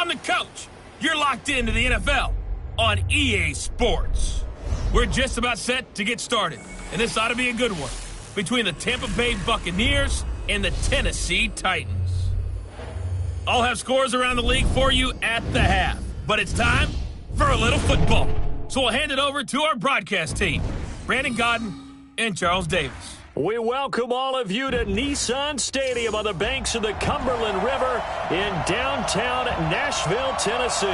I'm the coach. You're locked into the NFL on EA Sports. We're just about set to get started, and this ought to be a good one between the Tampa Bay Buccaneers and the Tennessee Titans. I'll have scores around the league for you at the half, but it's time for a little football. So we'll hand it over to our broadcast team, Brandon Godden and Charles Davis. We welcome all of you to Nissan Stadium on the banks of the Cumberland River in downtown Nashville, Tennessee.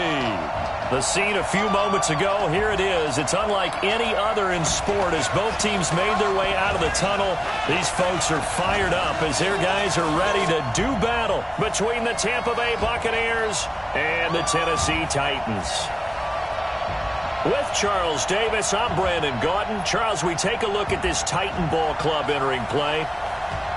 The scene a few moments ago, here it is. It's unlike any other in sport as both teams made their way out of the tunnel. These folks are fired up as their guys are ready to do battle between the Tampa Bay Buccaneers and the Tennessee Titans. With Charles Davis, I'm Brandon Gaudin. Charles, we take a look at this Titan Ball Club entering play.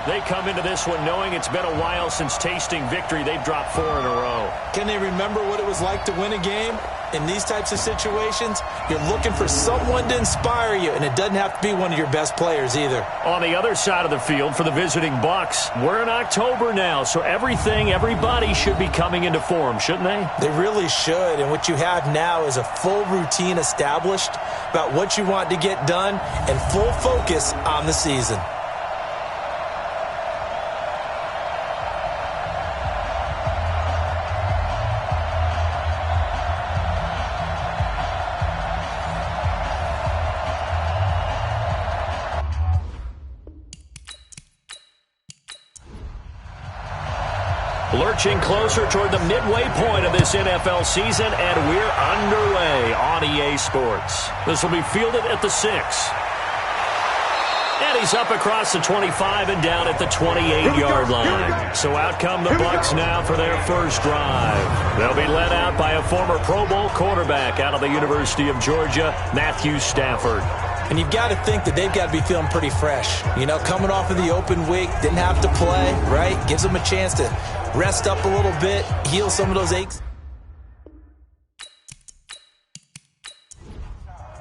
They come into this one knowing it's been a while since tasting victory. They've dropped 4 in a row. Can they remember what it was like to win a game? In these types of situations, you're looking for someone to inspire you, and it doesn't have to be one of your best players either. On the other side of the field for the visiting Bucs, we're in October now, so everybody should be coming into form, shouldn't they? They really should, and what you have now is a full routine established about what you want to get done and full focus on the season. Lurching closer toward the midway point of this NFL season, and we're underway on EA Sports. This will be fielded at the 6. And he's up across the 25 and down at the 28-yard line. So out come the Bucs now for their first drive. They'll be led out by a former Pro Bowl quarterback out of the University of Georgia, Matthew Stafford. And you've got to think that they've got to be feeling pretty fresh. You know, coming off of the open week, didn't have to play, right? Gives them a chance to rest up a little bit, heal some of those aches.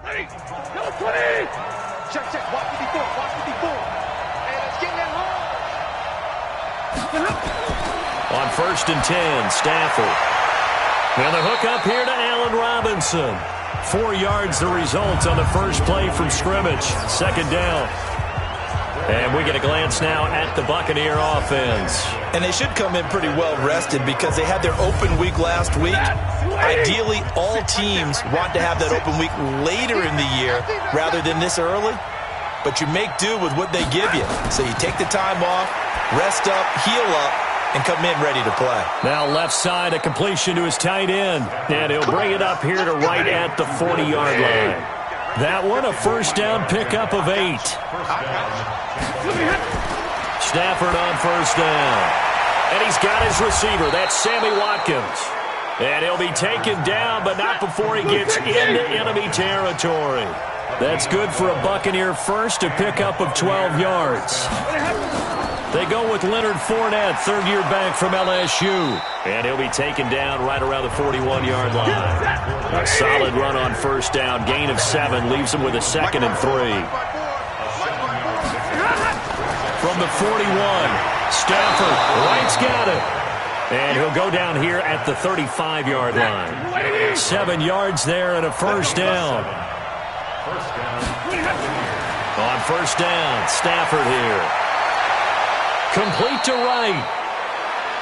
Ready, number 20. Check, watch the before. And it's getting it home. On 1st and 10, Stafford. And the hook up here to Allen Robinson. 4 yards the result on the first play from scrimmage. 2nd down. And we get a glance now at the Buccaneer offense. And they should come in pretty well rested because they had their open week last week. Ideally, all teams want to have that open week later in the year rather than this early. But you make do with what they give you. So you take the time off, rest up, heal up, and come in ready to play. Now left side, a completion to his tight end. And he'll bring it up here to right at the 40-yard line. That one, a first down pickup of 8. Stafford on first down. And he's got his receiver. That's Sammy Watkins. And he'll be taken down, but not before he gets into enemy territory. That's good for a Buccaneer first, a pickup of 12 yards. They go with Leonard Fournette, third-year back from LSU. And he'll be taken down right around the 41-yard line. A solid run on first down. Gain of 7 leaves him with a 2nd and 3. From the 41, Stafford, Wright's got it. And he'll go down here at the 35-yard line. 7 yards there and a first down. On first down, Stafford here. Complete to Wright.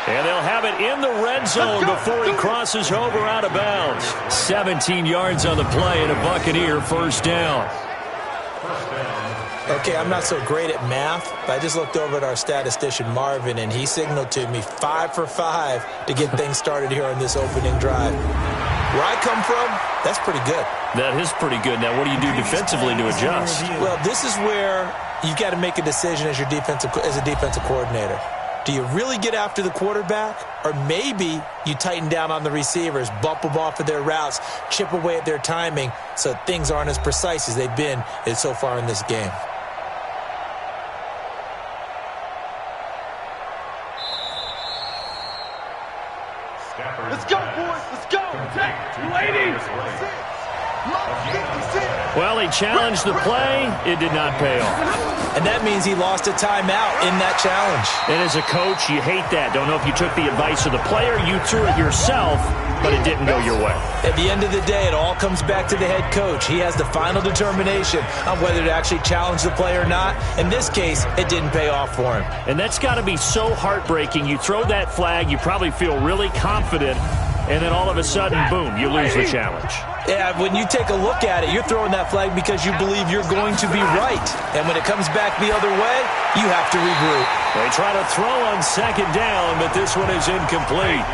And they'll have it in the red zone before he crosses over out of bounds. 17 yards on the play and a Buccaneer first down. Okay, I'm not so great at math, but I just looked over at our statistician, Marvin, and he signaled to me 5 for 5 to get things started here on this opening drive. Where I come from, that's pretty good. That is pretty good. Now, what do you do defensively to adjust? Well, this is where you've got to make a decision as a defensive coordinator. Do you really get after the quarterback? Or maybe you tighten down on the receivers, bump them off of their routes, chip away at their timing so things aren't as precise as they've been so far in this game. Let's go, boys. Let's go. 280. Well, he challenged the play. It did not pay off. And that means he lost a timeout in that challenge. And as a coach, you hate that. Don't know if you took the advice of the player, you threw it yourself, but it didn't go your way. At the end of the day, it all comes back to the head coach. He has the final determination on whether to actually challenge the play or not. In this case, it didn't pay off for him. And that's got to be so heartbreaking. You throw that flag, you probably feel really confident, and then all of a sudden, boom, you lose the challenge. Yeah, when you take a look at it, you're throwing that flag because you believe you're going to be right. And when it comes back the other way, you have to regroup. They try to throw on second down, but this one is incomplete.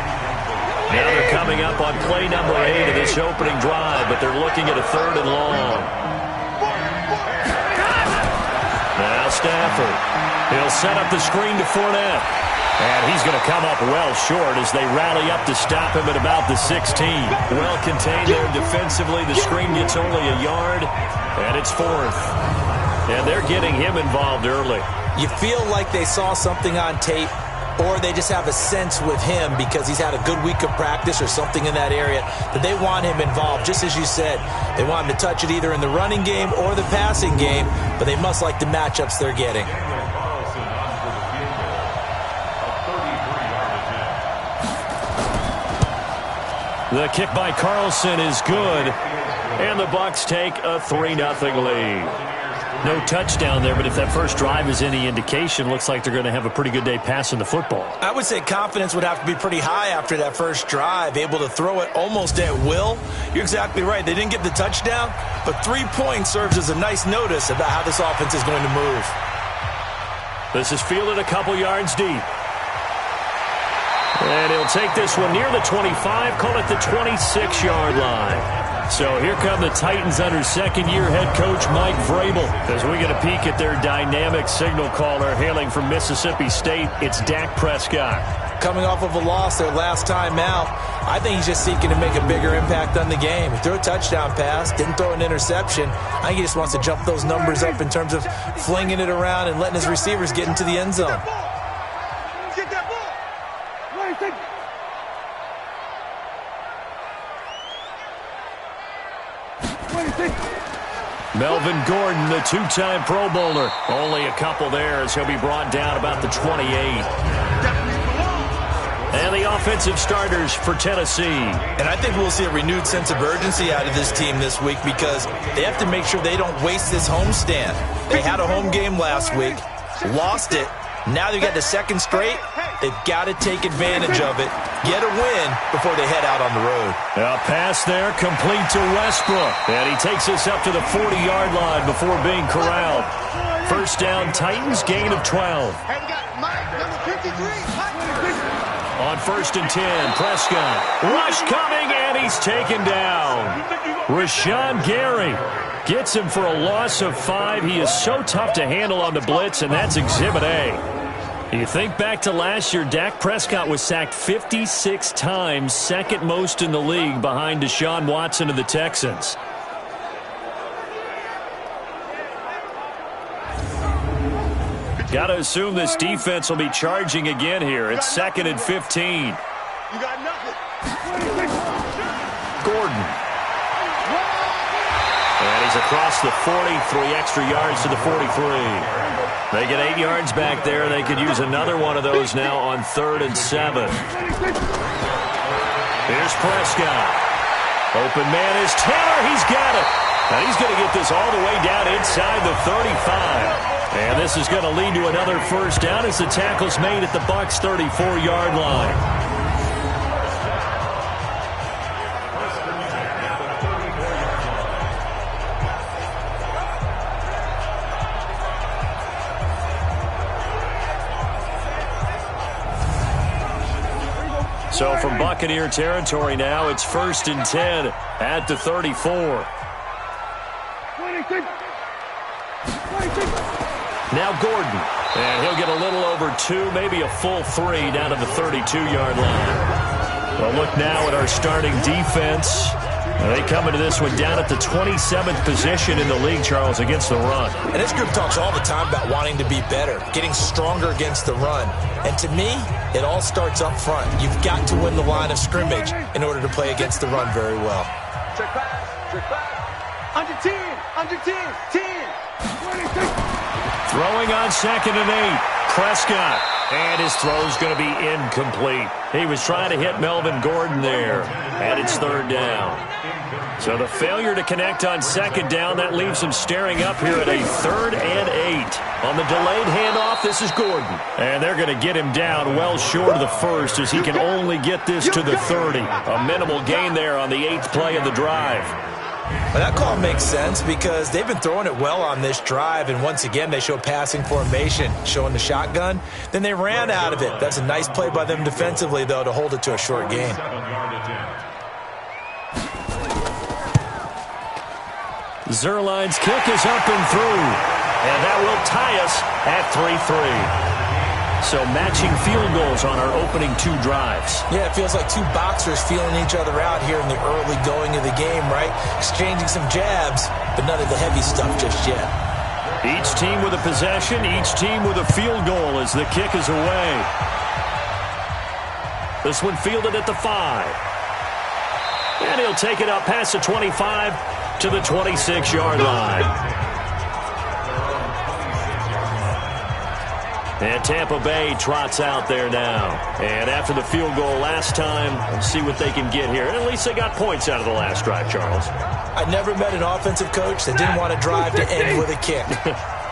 Now they're coming up on play number 8 of this opening drive, but they're looking at a 3rd and long. Now Stafford. He'll set up the screen to Fournette. And he's going to come up well short as they rally up to stop him at about the 16. Well contained there defensively. The screen gets only a yard, and it's 4th. And they're getting him involved early. You feel like they saw something on tape, or they just have a sense with him because he's had a good week of practice or something in that area that they want him involved. Just as you said, they want him to touch it either in the running game or the passing game, but they must like the matchups they're getting. The kick by Carlson is good, and the Bucs take a 3-0 lead. No touchdown there, but if that first drive is any indication, looks like they're going to have a pretty good day passing the football. I would say confidence would have to be pretty high after that first drive, able to throw it almost at will. You're exactly right. They didn't get the touchdown, but 3 points serves as a nice notice about how this offense is going to move. This is fielded a couple yards deep. And he'll take this one near the 25, call it the 26-yard line. So here come the Titans under second-year head coach Mike Vrabel. As we get a peek at their dynamic signal caller hailing from Mississippi State, it's Dak Prescott. Coming off of a loss their last time out, I think he's just seeking to make a bigger impact on the game. He threw a touchdown pass, didn't throw an interception. I think he just wants to jump those numbers up in terms of flinging it around and letting his receivers get into the end zone. Melvin Gordon, the 2-time Pro Bowler. Only a couple there as he'll be brought down about the 28. And the offensive starters for Tennessee. And I think we'll see a renewed sense of urgency out of this team this week because they have to make sure they don't waste this homestand. They had a home game last week, lost it. Now they got the second straight. They've got to take advantage of it, get a win before they head out on the road. A pass there, complete to Westbrook. And he takes us up to the 40-yard line before being corralled. First down, Titans, gain of 12. On 1st and 10, Prescott. Rush coming, and he's taken down. Rashawn Gary gets him for a loss of 5. He is so tough to handle on the blitz, and that's Exhibit A. You think back to last year, Dak Prescott was sacked 56 times, second most in the league behind Deshaun Watson of the Texans. Got to assume this defense will be charging again here. It's 2nd and 15. You got nothing. Gordon. And he's across the 40, 3 extra yards to the 43. They get 8 yards back there. They could use another one of those now on 3rd and 7. Here's Prescott. Open man is Taylor. He's got it. And he's going to get this all the way down inside the 35. And this is going to lead to another first down as the tackle's made at the Bucs' 34-yard line. So from Buccaneer territory now, it's 1st and 10 at the 34. Now Gordon. And he'll get a little over 2, maybe a full 3 down to the 32-yard line. Well, look now at our starting defense. They come into this one down at the 27th position in the league, Charles, against the run. And this group talks all the time about wanting to be better, getting stronger against the run. And to me, it all starts up front. You've got to win the line of scrimmage in order to play against the run very well. Check pass. Under 10. Under 10. 10. Throwing on 2nd and 8. Prescott. And his throw's going to be incomplete. He was trying to hit Melvin Gordon there. And it's 3rd down. So the failure to connect on 2nd down, that leaves him staring up here at a 3rd and 8. On the delayed handoff, this is Gordon. And they're going to get him down well short of the 1st as he can only get this to the 30. A minimal gain there on the 8th play of the drive. Well, that call makes sense because they've been throwing it well on this drive, and once again they show passing formation, showing the shotgun. Then they ran out of it. That's a nice play by them defensively, though, to hold it to a short gain. Zerline's kick is up and through, and that will tie us at 3-3. So matching field goals on our opening 2 drives. Yeah, it feels like 2 boxers feeling each other out here in the early going of the game, right? Exchanging some jabs, but none of the heavy stuff just yet. Each team with a possession, each team with a field goal as the kick is away. This one fielded at the 5. And he'll take it up past the 25 to the 26-yard line. And Tampa Bay trots out there now. And after the field goal last time, we'll see what they can get here. And at least they got points out of the last drive, Charles. I never met an offensive coach that didn't want to drive to end with a kick.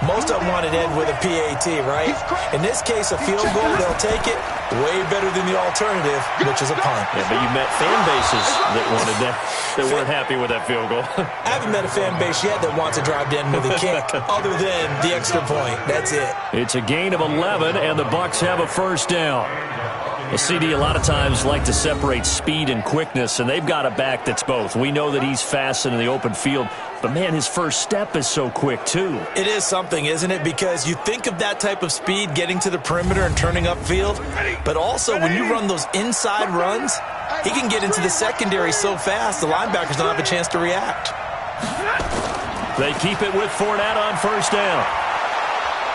Most of them want to end with a PAT, right? In this case, a field goal, they'll take it. Way better than the alternative, which is a punt. Yeah, but you met fan bases that wanted that, that weren't happy with that field goal. I haven't met a fan base yet that wants to drive to end with a kick, other than the extra point. That's it. It's a gain of 11, and the Bucs have a 1st down. The CD a lot of times like to separate speed and quickness, and they've got a back that's both. We know that he's fast in the open field, but, man, his first step is so quick, too. It is something, isn't it? Because you think of that type of speed getting to the perimeter and turning upfield, but also when you run those inside runs, he can get into the secondary so fast the linebackers don't have a chance to react. They keep it with Fournette on 1st down.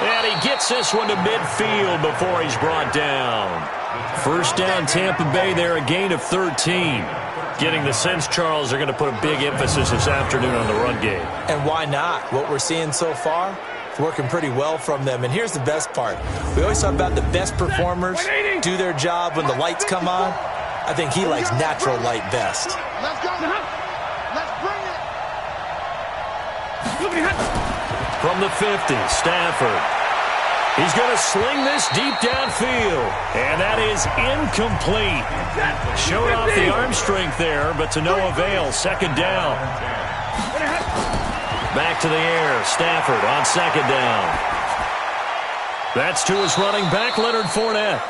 And he gets this one to midfield before he's brought down. 1st down, Tampa Bay there, a gain of 13. Getting the sense, Charles, they're going to put a big emphasis this afternoon on the run game. And why not? What we're seeing so far, it's working pretty well from them. And here's the best part. We always talk about the best performers do their job when the lights come on. I think he likes natural light best. Let's go. Let's bring it. From the 50, Stafford. He's going to sling this deep downfield. And that is incomplete. Showed off the arm strength there, but to no avail. 2nd down. Back to the air. Stafford on 2nd down. That's to his running back, Leonard Fournette.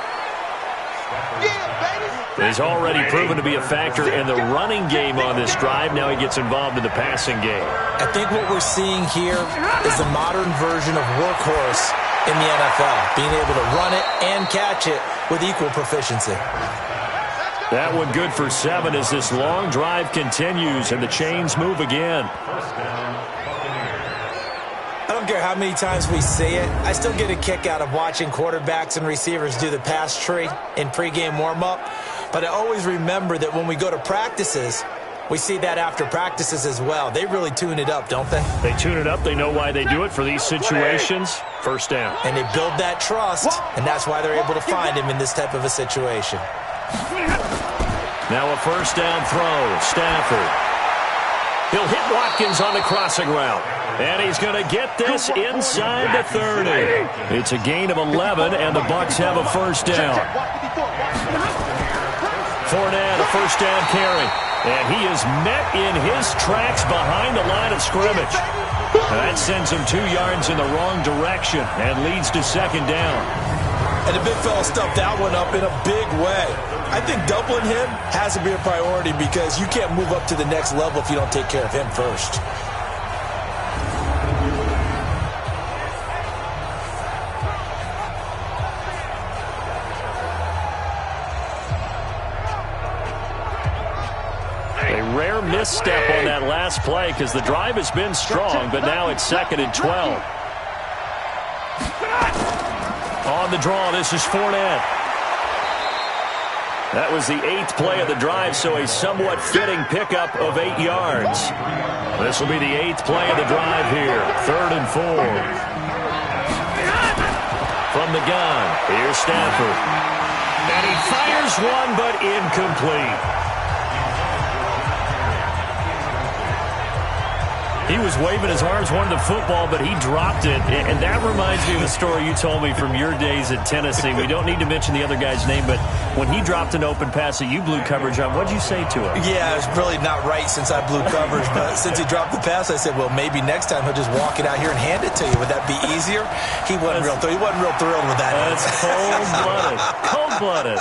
He's already proven to be a factor in the running game on this drive. Now he gets involved in the passing game. I think what we're seeing here is the modern version of workhorse in the NFL, being able to run it and catch it with equal proficiency. That one good for 7 as this long drive continues and the chains move again. I don't care how many times we see it. I still get a kick out of watching quarterbacks and receivers do the pass tree in pregame warm-up. But I always remember that when we go to practices, we see that after practices as well. They really tune it up, don't they? They tune it up. They know why they do it for these situations. 1st down. And they build that trust, and that's why they're able to find him in this type of a situation. Now a 1st down throw. Stafford. He'll hit Watkins on the crossing route. And he's going to get this inside the 30. It's a gain of 11, and the Bucs have a 1st down. Fournette, a 1st down carry. And he is met in his tracks behind the line of scrimmage. That sends him 2 yards in the wrong direction and leads to 2nd down. And the big fella stuffed that one up in a big way. I think doubling him has to be a priority because you can't move up to the next level if you don't take care of him first. Rare misstep on that last play because the drive has been strong, but now it's 2nd and 12. On the draw, this is Fournette. That was the 8th play of the drive, so a somewhat fitting pickup of 8 yards. This will be the 8th play of the drive here. 3rd and 4. From the gun, here's Stafford. And he fires one, but incomplete. He was waving his arms, wanted the football, but he dropped it. And that reminds me of a story you told me from your days at Tennessee. We don't need to mention the other guy's name, but when he dropped an open pass that you blew coverage on, what did you say to him? Yeah, it's really not right since I blew coverage, but since he dropped the pass, I said, well, maybe next time he'll just walk it out here and hand it to you. Would that be easier? He wasn't real thrilled with that. That's cold-blooded. Cold-blooded.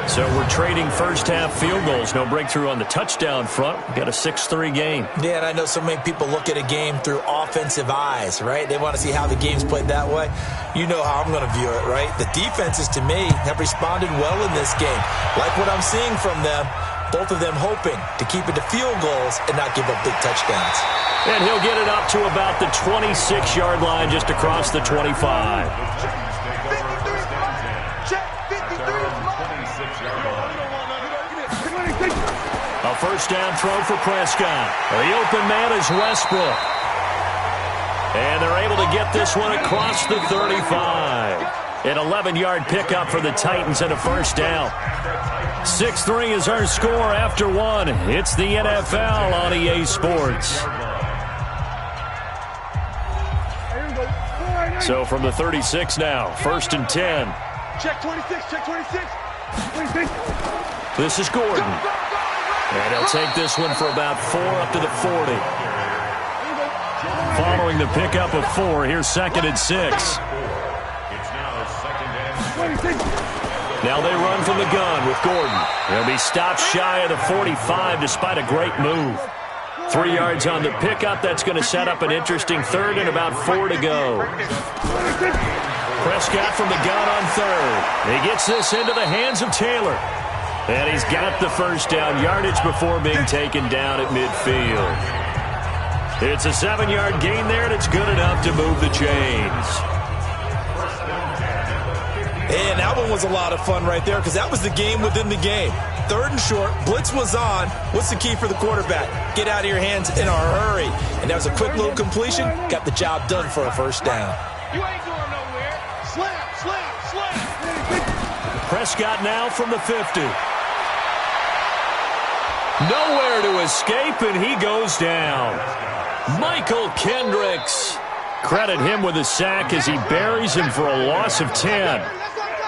So we're trading first-half field goals. No breakthrough on the touchdown front. We've got a 6-3 game. Yeah, and I know so many people look at a game through offensive eyes, right? They want to see how the game's played that way. You know how I'm going to view it, right? The defenses, to me, have responded well in this game. Like what I'm seeing from them, both of them hoping to keep it to field goals and not give up big touchdowns. And he'll get it up to about the 26-yard line just across the 25. A first down throw for Prescott. The open man is Westbrook. And they're able to get this one across the 35. An 11-yard pickup for the Titans and a first down. 6-3 is our score after one. It's the NFL on EA Sports. So from the 36 now, 1st and 10. Check 26, check 26. 26. This is Gordon. And he'll take this one for about 4 up to the 40. Following the pickup of 4, here's 2nd and 6. Now they run from the gun with Gordon. He'll be stopped shy of the 45 despite a great move. 3 yards on the pickup. That's going to set up an interesting 3rd and about 4 to go. Prescott from the gun on 3rd. He gets this into the hands of Taylor. And he's got the first down yardage before being taken down at midfield. It's a 7-yard gain there, and it's good enough to move the chains. And that one was a lot of fun right there because that was the game within the game. 3rd and short, blitz was on. What's the key for the quarterback? Get out of your hands in a hurry. And that was a quick little completion. Got the job done for a first down. You ain't going nowhere. Slap, slap, slap. Prescott now from the 50. Nowhere to escape, and he goes down. Michael Kendricks. Credit him with a sack as he buries him for a loss of 10.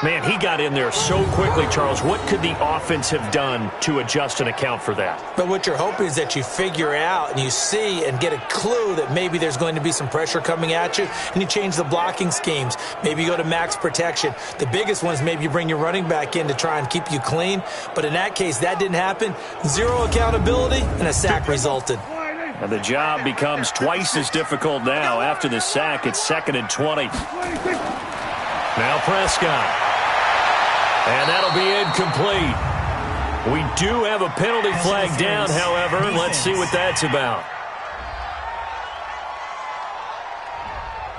Man, he got in there so quickly, Charles. What could the offense have done to adjust and account for that? But what you're hoping is that you figure out and you see and get a clue that maybe there's going to be some pressure coming at you, and you change the blocking schemes. Maybe you go to max protection. The biggest one is maybe you bring your running back in to try and keep you clean. But in that case, that didn't happen. 0 accountability, and a sack resulted. And the job becomes twice as difficult now. After the sack, it's 2nd and 20. Now Prescott. And that'll be incomplete. We do have a penalty flag down, however. Let's see what that's about.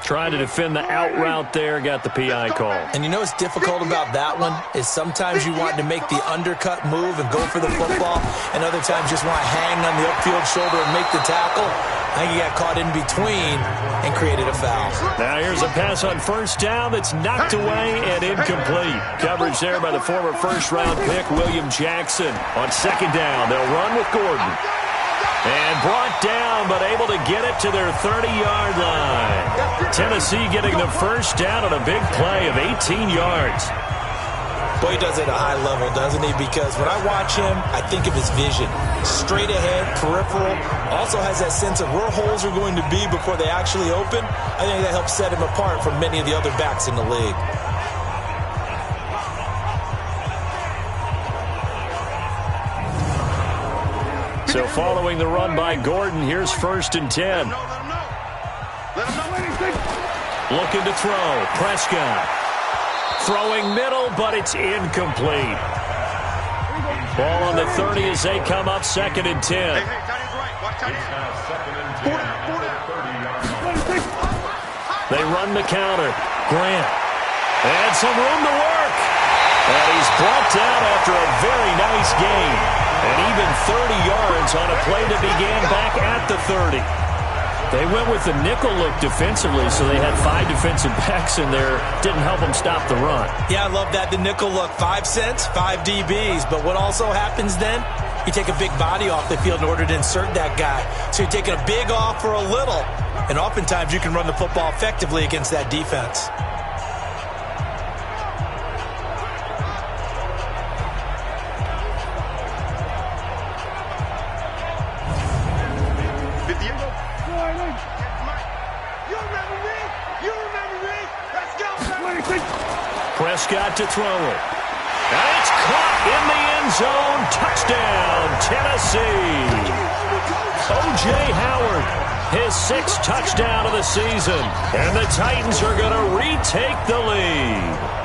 Trying to defend the out route there, got the PI call. And you know what's difficult about that one is sometimes you want to make the undercut move and go for the football, and other times just want to hang on the upfield shoulder and make the tackle. I think he got caught in between and created a foul. Now here's a pass on first down that's knocked away and incomplete. Coverage there by the former first-round pick, William Jackson. On 2nd down, they'll run with Gordon. And brought down, but able to get it to their 30-yard line. Tennessee getting the first down on a big play of 18 yards. Boy, he does it at a high level, doesn't he? Because when I watch him, I think of his vision. Straight ahead, peripheral. Also has that sense of where holes are going to be before they actually open. I think that helps set him apart from many of the other backs in the league. So following the run by Gordon, here's 1st and 10. Looking to throw. Prescott. Throwing middle, but it's incomplete. Ball on the 30 as they come up 2nd and 10. They run the counter. Grant. And some room to work. And he's brought down after a very nice gain. And even 30 yards on a play that began back at the 30. They went with the nickel look defensively, so they had 5 defensive backs in there. Didn't help them stop the run. Yeah, I love that, the nickel look. 5 cents, 5 DBs. But what also happens then? You take a big body off the field in order to insert that guy. So you're taking a big off for a little. And oftentimes you can run the football effectively against that defense. Prescott to throw it. And it's caught in the end zone. Touchdown, Tennessee. O.J. Howard, his 6th touchdown of the season. And the Titans are going to retake the lead.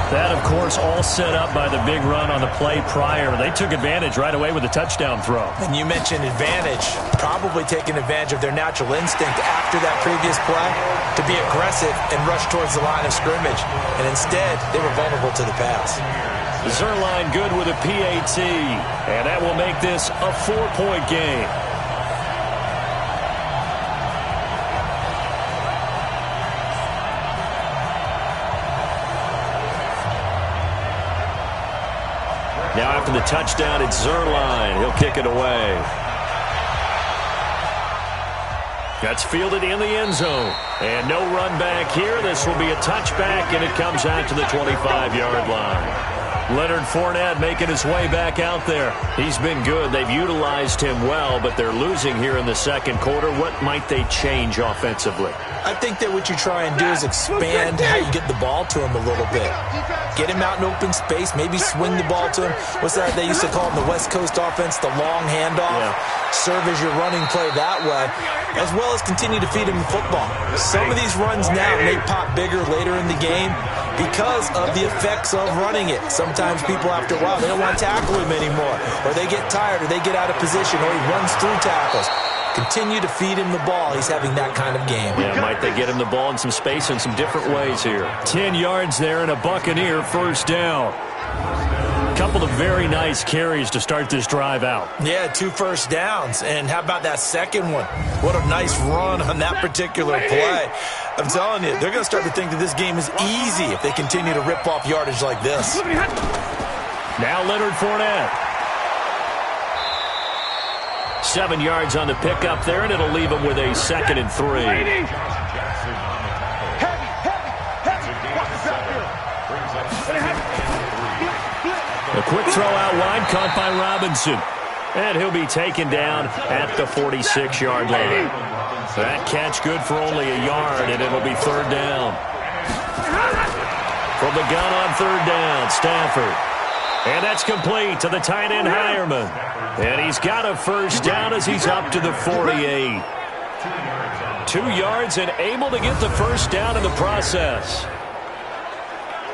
That, of course, all set up by the big run on the play prior. They took advantage right away with a touchdown throw. And you mentioned advantage. Probably taking advantage of their natural instinct after that previous play to be aggressive and rush towards the line of scrimmage. And instead, they were vulnerable to the pass. Zerline good with a PAT. And that will make this a 4-point game. Now after the touchdown, it's Zerline. He'll kick it away. That's fielded in the end zone. And no run back here. This will be a touchback, and it comes out to the 25-yard line. Leonard Fournette making his way back out there. He's been good. They've utilized him well, but they're losing here in the second quarter. What might they change offensively? I think that what you try and do is expand how you get the ball to him a little bit. Get him out in open space, maybe swing the ball to him. What's that they used to call in the West Coast offense, the long handoff? Yeah. Serve as your running play that way, as well as continue to feed him the football. Some of these runs now may pop bigger later in the game because of the effects of running it. Sometimes people, after a while, they don't want to tackle him anymore, or they get tired, or they get out of position, or he runs through tackles. Continue to feed him the ball. He's having that kind of game. Yeah, might they get him the ball in some space in some different ways here. 10 yards there and a Buccaneer first down. Couple of very nice carries to start this drive out. Yeah, 2 first downs. And how about that second one? What a nice run on that particular play. I'm telling you, they're going to start to think that this game is easy if they continue to rip off yardage like this. Now Leonard Fournette. 7 yards on the pickup there, and it'll leave him with a 2nd and 3. A quick throw out wide, caught by Robinson. And he'll be taken down at the 46-yard line. That catch good for only a yard, and it'll be 3rd down. From the gun on 3rd down, Stafford. And that's complete to the tight end, Hireman. And he's got a first down as he's up to the 48. 2 yards and able to get the first down in the process.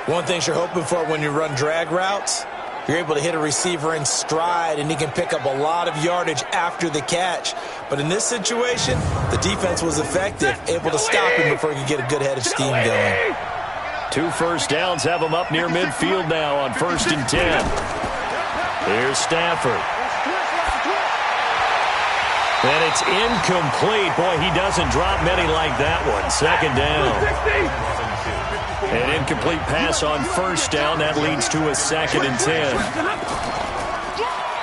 One thing you're hoping for when you run drag routes, you're able to hit a receiver in stride, and he can pick up a lot of yardage after the catch. But in this situation, the defense was effective, able to stop him before he could get a good head of steam going. 2 first downs have him up near midfield now on 1st and 10. Here's Stafford. And it's incomplete. Boy, he doesn't drop many like that one. 2nd down. An incomplete pass on 1st down. That leads to a 2nd and 10.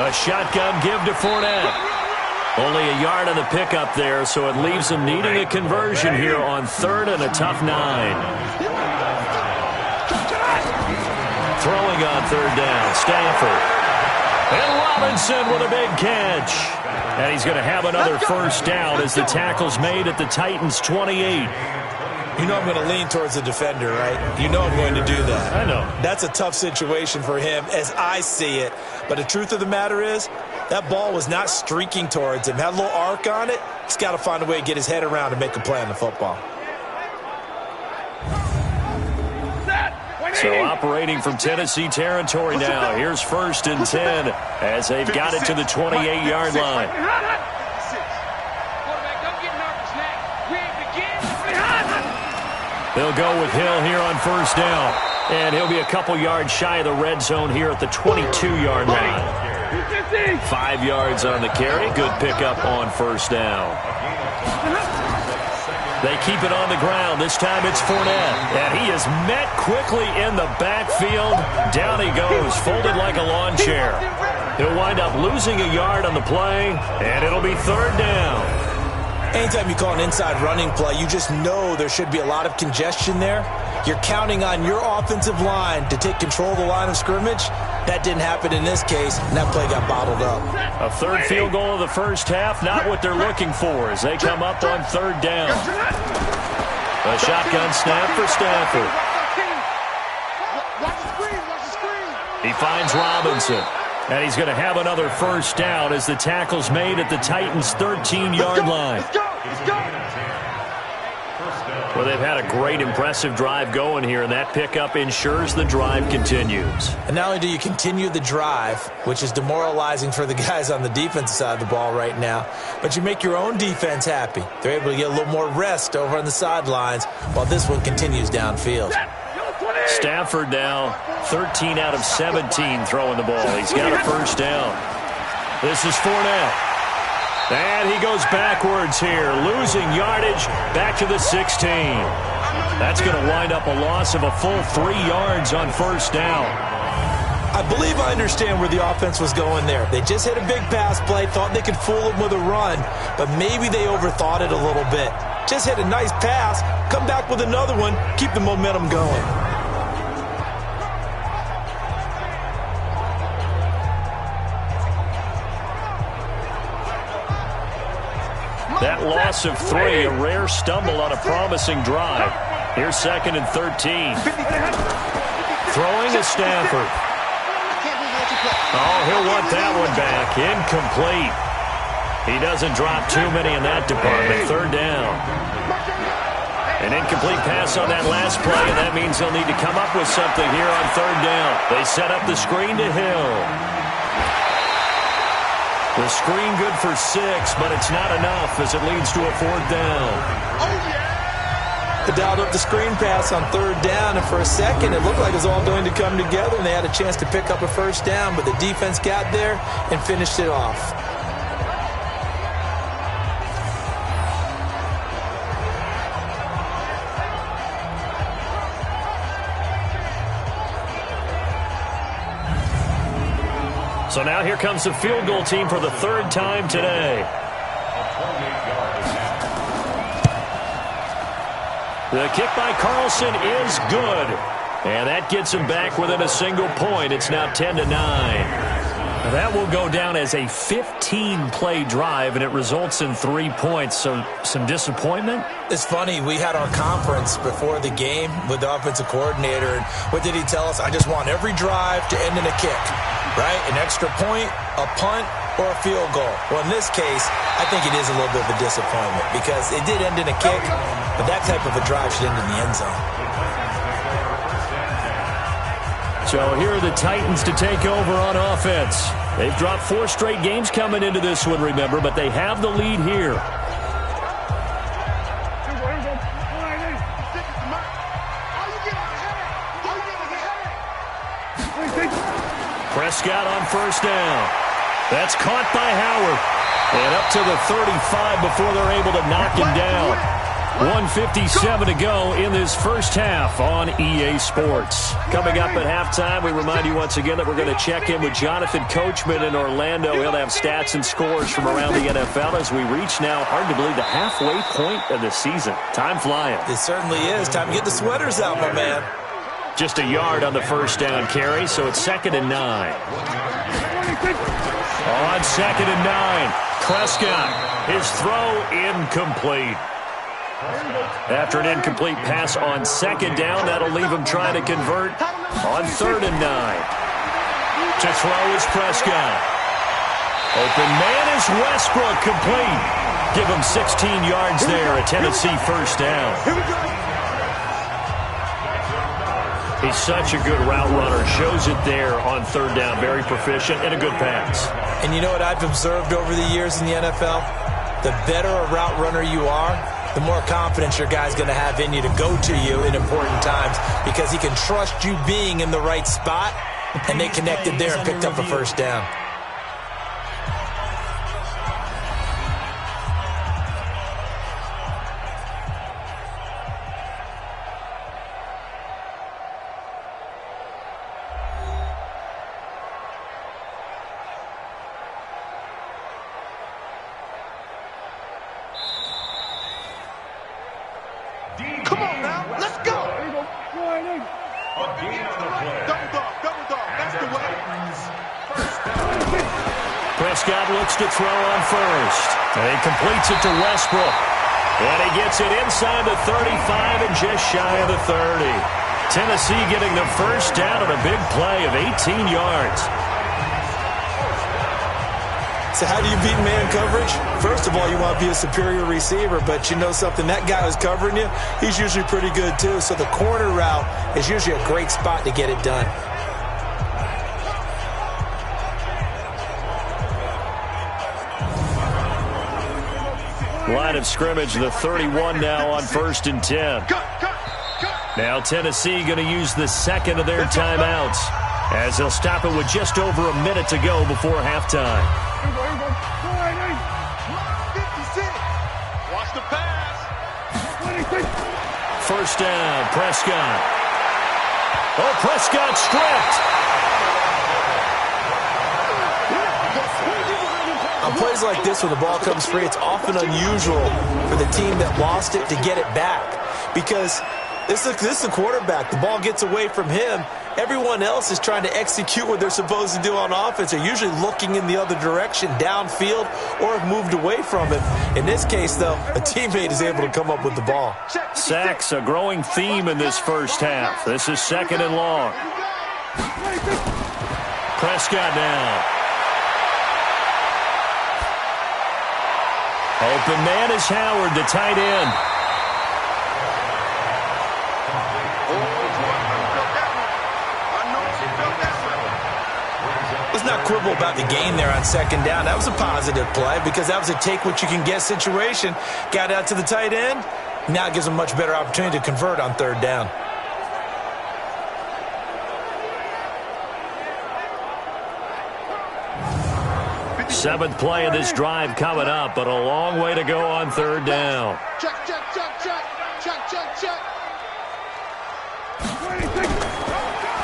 A shotgun give to Fournette. Only a yard on the pickup there, so it leaves him needing a conversion here on 3rd and a tough 9. Throwing on 3rd down, Stafford. And Robinson with a big catch. And he's going to have another first down as the tackle's made at the Titans' 28. You know I'm going to lean towards the defender, right? You know I'm going to do that. I know. That's a tough situation for him as I see it. But the truth of the matter is, that ball was not streaking towards him. Had a little arc on it. He's got to find a way to get his head around and make a play on the football. So operating from Tennessee territory now. Here's 1st and 10 as they've got it to the 28-yard line. They'll go with Hill here on 1st down. And he'll be a couple yards shy of the red zone here at the 22-yard line. 5 yards on the carry. Good pickup on first down. They keep it on the ground. This time it's Fournette. And he is met quickly in the backfield. Down he goes, folded like a lawn chair. He'll wind up losing a yard on the play, and it'll be third down. Anytime you call an inside running play, you just know there should be a lot of congestion there. You're counting on your offensive line to take control of the line of scrimmage. That didn't happen in this case, and that play got bottled up. A third field goal of the first half, not what they're looking for as they come up on third down. A shotgun snap for Stafford. He finds Robinson. And he's going to have another first down as the tackle's made at the Titans' 13-yard line. Well, they've had a great, impressive drive going here, and that pickup ensures the drive continues. And not only do you continue the drive, which is demoralizing for the guys on the defensive side of the ball right now, but you make your own defense happy. They're able to get a little more rest over on the sidelines while this one continues downfield. Stafford now 13 out of 17 throwing the ball. He's got a first down. This is Fournette. And he goes backwards here, losing yardage back to the 16. That's going to wind up a loss of a full 3 yards on first down. I believe I understand where the offense was going there. They just hit a big pass play, thought they could fool him with a run, but maybe they overthought it a little bit. Just hit a nice pass, come back with another one, keep the momentum going. That loss of 3, a rare stumble on a promising drive. Here's 2nd and 13. Throwing to Stafford. Oh, he'll want that one back. Incomplete. He doesn't drop too many in that department. Third down. An incomplete pass on that last play, and that means he'll need to come up with something here on third down. They set up the screen to Hill. The screen good for 6, but it's not enough as it leads to a fourth down. They dialed up the screen pass on third down, and for a second it looked like it was all going to come together, and they had a chance to pick up a first down, but the defense got there and finished it off. So now here comes the field goal team for the third time today. The kick by Carlson is good. And that gets him back within a single point. It's now 10-9. That will go down as a 15-play drive, and it results in 3 points. So some disappointment? It's funny. We had our conference before the game with the offensive coordinator, and what did he tell us? I just want every drive to end in a kick, right? An extra point, a punt, or a field goal. Well, in this case, I think it is a little bit of a disappointment because it did end in a kick, but that type of a drive should end in the end zone. So here are the Titans to take over on offense. They've dropped 4 straight games coming into this one, remember, but they have the lead here. Prescott on first down. That's caught by Howard. And up to the 35 before they're able to knock him down. 1:57 to go in this first half on EA Sports. Coming up at halftime, we remind you once again that we're going to check in with Jonathan Coachman in Orlando. He'll have stats and scores from around the NFL as we reach now, hard to believe, the halfway point of the season. Time flying. It certainly is. Time to get the sweaters out, my man. Just a yard on the first down carry, so it's 2nd and 9. On 2nd and 9, Prescott, his throw incomplete. After an incomplete pass on 2nd down, that'll leave him trying to convert on 3rd and 9. To throw is Prescott. Open man is Westbrook, complete. Give him 16 yards there, a Tennessee first down. He's such a good route runner. Shows it there on 3rd down. Very proficient and a good pass. And you know what I've observed over the years in the NFL? The better a route runner you are, the more confidence your guy's going to have in you to go to you in important times because he can trust you being in the right spot, and they connected there and picked up a first down. Come on now, let's go. Double dog, that's the way. Prescott looks to throw on first. And he completes it to Westbrook. And he gets it inside the 35 and just shy of the 30. Tennessee getting the first down on a big play of 18 yards. So how do you beat man coverage? First of all, you want to be a superior receiver, but you know something, that guy who's covering you, he's usually pretty good too. So the corner route is usually a great spot to get it done. Line of scrimmage, the 31 now on 1st and 10. Now Tennessee going to use the second of their timeouts as they'll stop it with just over a minute to go before halftime. Watch the pass. First down, Prescott. Oh, Prescott stripped. On plays like this, when the ball comes free, it's often unusual for the team that lost it to get it back. Because this is the quarterback. The ball gets away from him. Everyone else is trying to execute what they're supposed to do on offense. They're usually looking in the other direction, downfield, or have moved away from him. In this case, though, a teammate is able to come up with the ball. Sacks, a growing theme in this first half. This is 2nd and long. Prescott now. Open man is Howard, the tight end. Let's not quibble about the gain there on 2nd down. That was a positive play because that was a take-what-you-can-get situation. Got out to the tight end. Now it gives them a much better opportunity to convert on 3rd down. Seventh play of this drive coming up, but a long way to go on 3rd down. Check.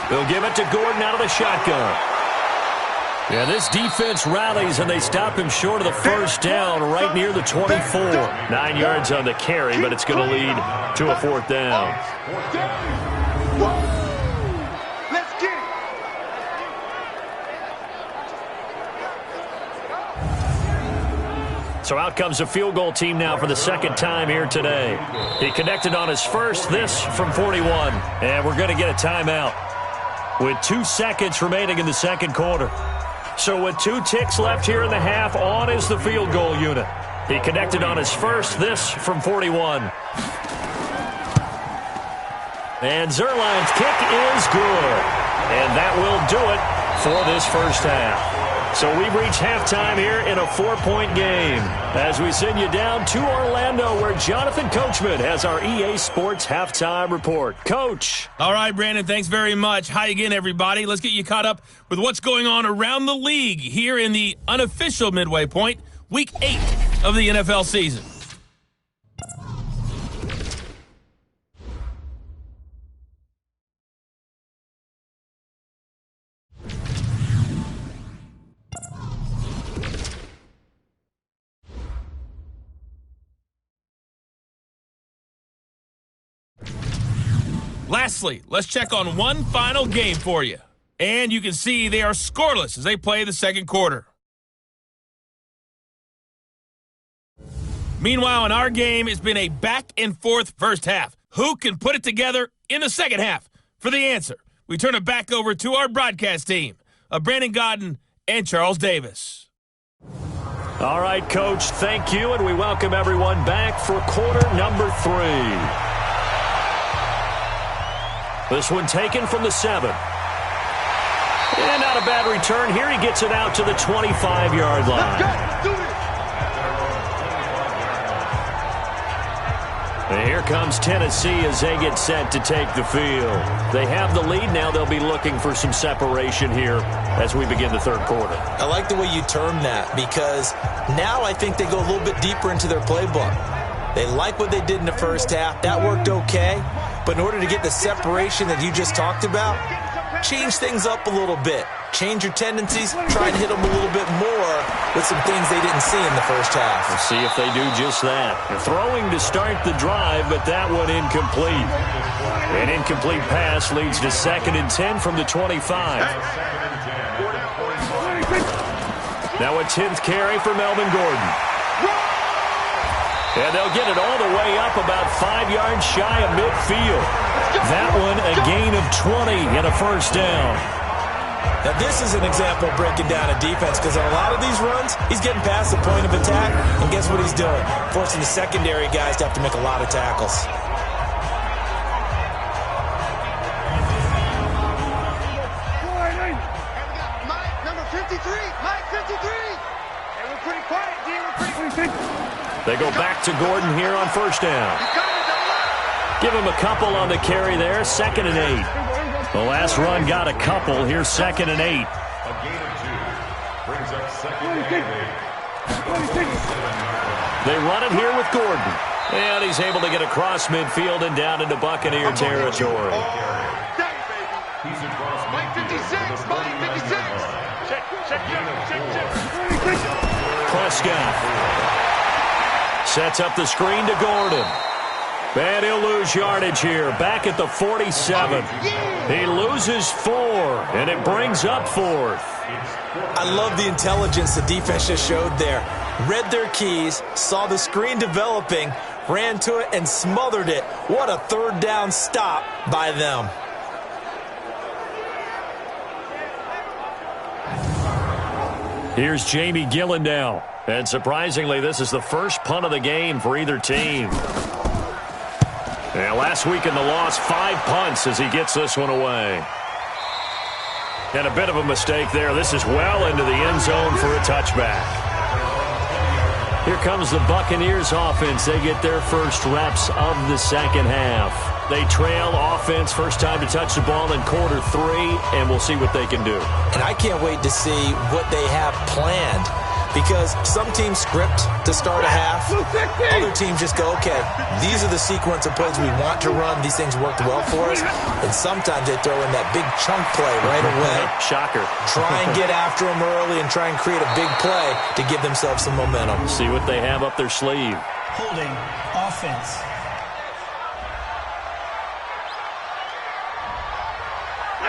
They'll give it to Gordon out of the shotgun. Yeah, this defense rallies, and they stop him short of the first down right near the 24. 9 yards on the carry, but it's going to lead to a 4th down. Let's get it. So out comes a field goal team now for the 2nd time here today. He connected on his first, this from 41. And we're going to get a timeout with 2 seconds remaining in the 2nd quarter. So with 2 ticks left here in the half, on is the field goal unit. He connected on his first, this from 41. And Zerline's kick is good. And that will do it for this first half. So we've reached halftime here in a 4-point game as we send you down to Orlando where Jonathan Coachman has our EA Sports halftime report. Coach. All right, Brandon, thanks very much. Hi again, everybody. Let's get you caught up with what's going on around the league here in the unofficial midway point, Week 8 of the NFL season. Lastly, let's check on one final game for you. And you can see they are scoreless as they play the 2nd quarter. Meanwhile, in our game, it's been a back-and-forth first half. Who can put it together in the 2nd half? For the answer, we turn it back over to our broadcast team of Brandon Godden and Charles Davis. All right, Coach, thank you, and we welcome everyone back for quarter number 3. This one taken from the 7. And not a bad return. Here he gets it out to the 25-yard line. Let's go. Do it. And here comes Tennessee as they get set to take the field. They have the lead now. They'll be looking for some separation here as we begin the third quarter. I like the way you term that because now I think they go a little bit deeper into their playbook. They like what they did in the first half. That worked okay. But in order to get the separation that you just talked about, change things up a little bit. Change your tendencies. Try and hit them a little bit more with some things they didn't see in the first half. We'll see if they do just that. They're throwing to start the drive, but that one incomplete. An incomplete pass leads to 2nd and 10 from the 25. Now a 10th carry for Melvin Gordon. And they'll get it all the way up about 5 yards shy of midfield. That one a gain of 20 and a first down. Now this is an example of breaking down a defense because on a lot of these runs, he's getting past the point of attack, and guess what he's doing? Forcing the secondary guys to have to make a lot of tackles. Mike, number 53. Mike, 53. Hey, we're pretty quiet, D. We're pretty. They go back to Gordon here on first down. Give him a couple on the carry there, 2nd and 8. The last run got a couple. Here's 2nd and 8. A gain of 2. Brings up 2nd and 8. They run it here with Gordon. And he's able to get across midfield and down into Buccaneer territory. He's across Mike 56. Mike 56. Check. Prescott sets up the screen to Gordon. And he'll lose yardage here. Back at the 47. He loses 4, and it brings up 4th. I love the intelligence the defense just showed there. Read their keys, saw the screen developing, ran to it, and smothered it. What a third down stop by them. Here's Jamie Gillen now. And surprisingly, this is the first punt of the game for either team. And last week in the loss, 5 punts as he gets this one away. And a bit of a mistake there. This is well into the end zone for a touchback. Here comes the Buccaneers offense. They get their first reps of the second half. They trail offense, first time to touch the ball in quarter 3, and we'll see what they can do. And I can't wait to see what they have planned. Because some teams script to start a half. Other teams just go, okay, these are the sequence of plays we want to run. These things worked well for us. And sometimes they throw in that big chunk play right away. Shocker. Try and get after them early and try and create a big play to give themselves some momentum. See what they have up their sleeve. Holding offense.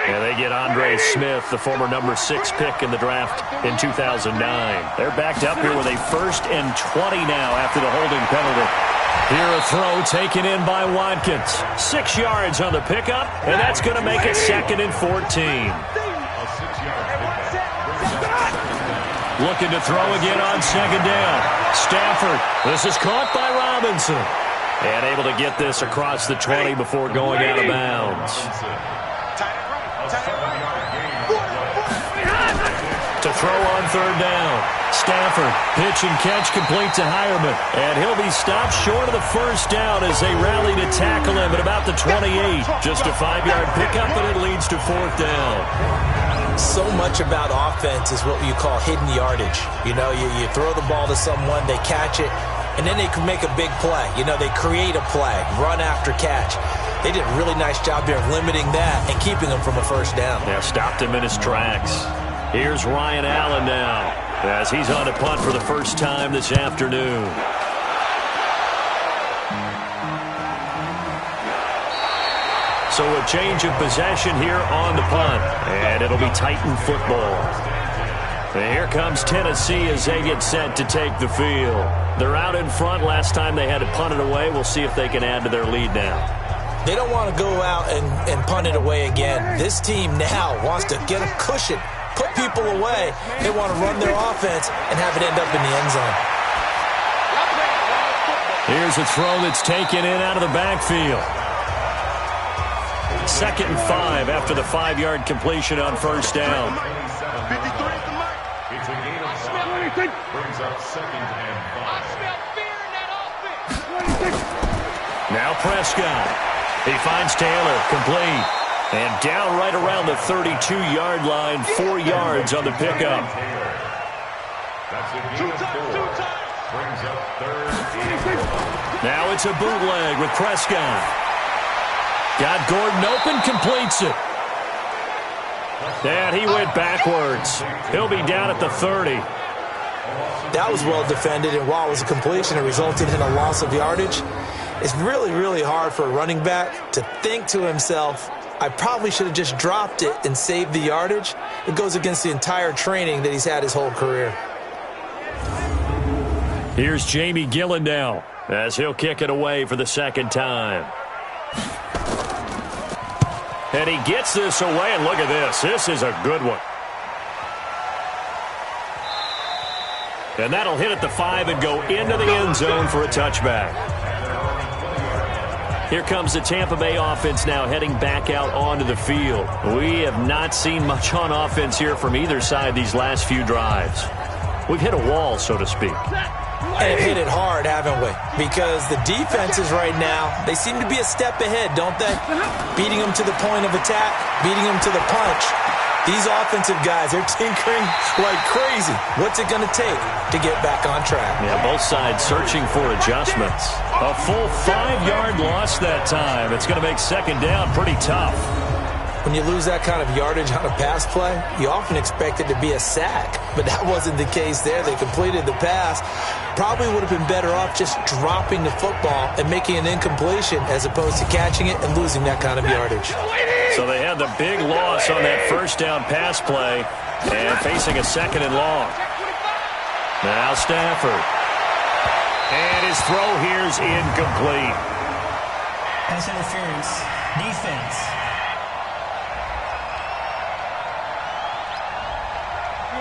And they get Andre Smith, the former number 6 pick in the draft in 2009. They're backed up here with a 1st and 20 now after the holding penalty. Here a throw taken in by Watkins. 6 yards on the pickup, and that's going to make it 2nd and 14. Looking to throw again on 2nd down. Stafford. This is caught by Robinson. And able to get this across the 20 before going out of bounds. To throw on 3rd down. Stafford, pitch and catch complete to Hireman. And he'll be stopped short of the first down as they rally to tackle him at about the 28. Just a 5-yard pickup, and it leads to 4th down. So much about offense is what you call hidden yardage. You know, you throw the ball to someone, they catch it, and then they can make a big play. You know, they create a play, run after catch. They did a really nice job here of limiting that and keeping him from a first down. Yeah, stopped him in his tracks. Here's Ryan Allen now as he's on a punt for the first time this afternoon. So a change of possession here on the punt, and it'll be Titan football. And here comes Tennessee as they get set to take the field. They're out in front. Last time they had to punt it away. We'll see if they can add to their lead now. They don't want to go out and punt it away again. This team now wants to get a cushion, put people away. They want to run their offense and have it end up in the end zone. Here's a throw that's taken in out of the backfield. 2nd and 5 after the 5-yard completion on first down. It's a gain of 5. Brings up 2nd and 5. I smell fear in that offense. Now Prescott. He finds Taylor, complete. And down right around the 32-yard line, 4 yards on the pickup. That's a gain of 4. Brings up third. Now it's a bootleg with Prescott. Got Gordon open, completes it. And he went backwards. He'll be down at the 30. That was well defended, and while it was a completion, it resulted in a loss of yardage. It's really, really hard for a running back to think to himself, I probably should have just dropped it and saved the yardage. It goes against the entire training that he's had his whole career. Here's Jamie Gillen now, as he'll kick it away for the second time. And he gets this away, and look at this. This is a good one. And that'll hit at the 5 and go into the end zone for a touchback. Here comes the Tampa Bay offense now heading back out onto the field. We have not seen much on offense here from either side these last few drives. We've hit a wall, so to speak. And hit it hard, haven't we? Because the defenses right now, they seem to be a step ahead, don't they? Beating them to the point of attack, beating them to the punch. These offensive guys, they're tinkering like crazy. What's it going to take to get back on track? Yeah, both sides searching for adjustments. A full 5-yard loss that time. It's going to make second down pretty tough. When you lose that kind of yardage on a pass play, you often expect it to be a sack. But that wasn't the case there. They completed the pass. Probably would have been better off just dropping the football and making an incompletion as opposed to catching it and losing that kind of yardage. So they had the big loss on that first down pass play and facing a second and long. Now Stafford. And his throw here is incomplete. Pass interference. Defense.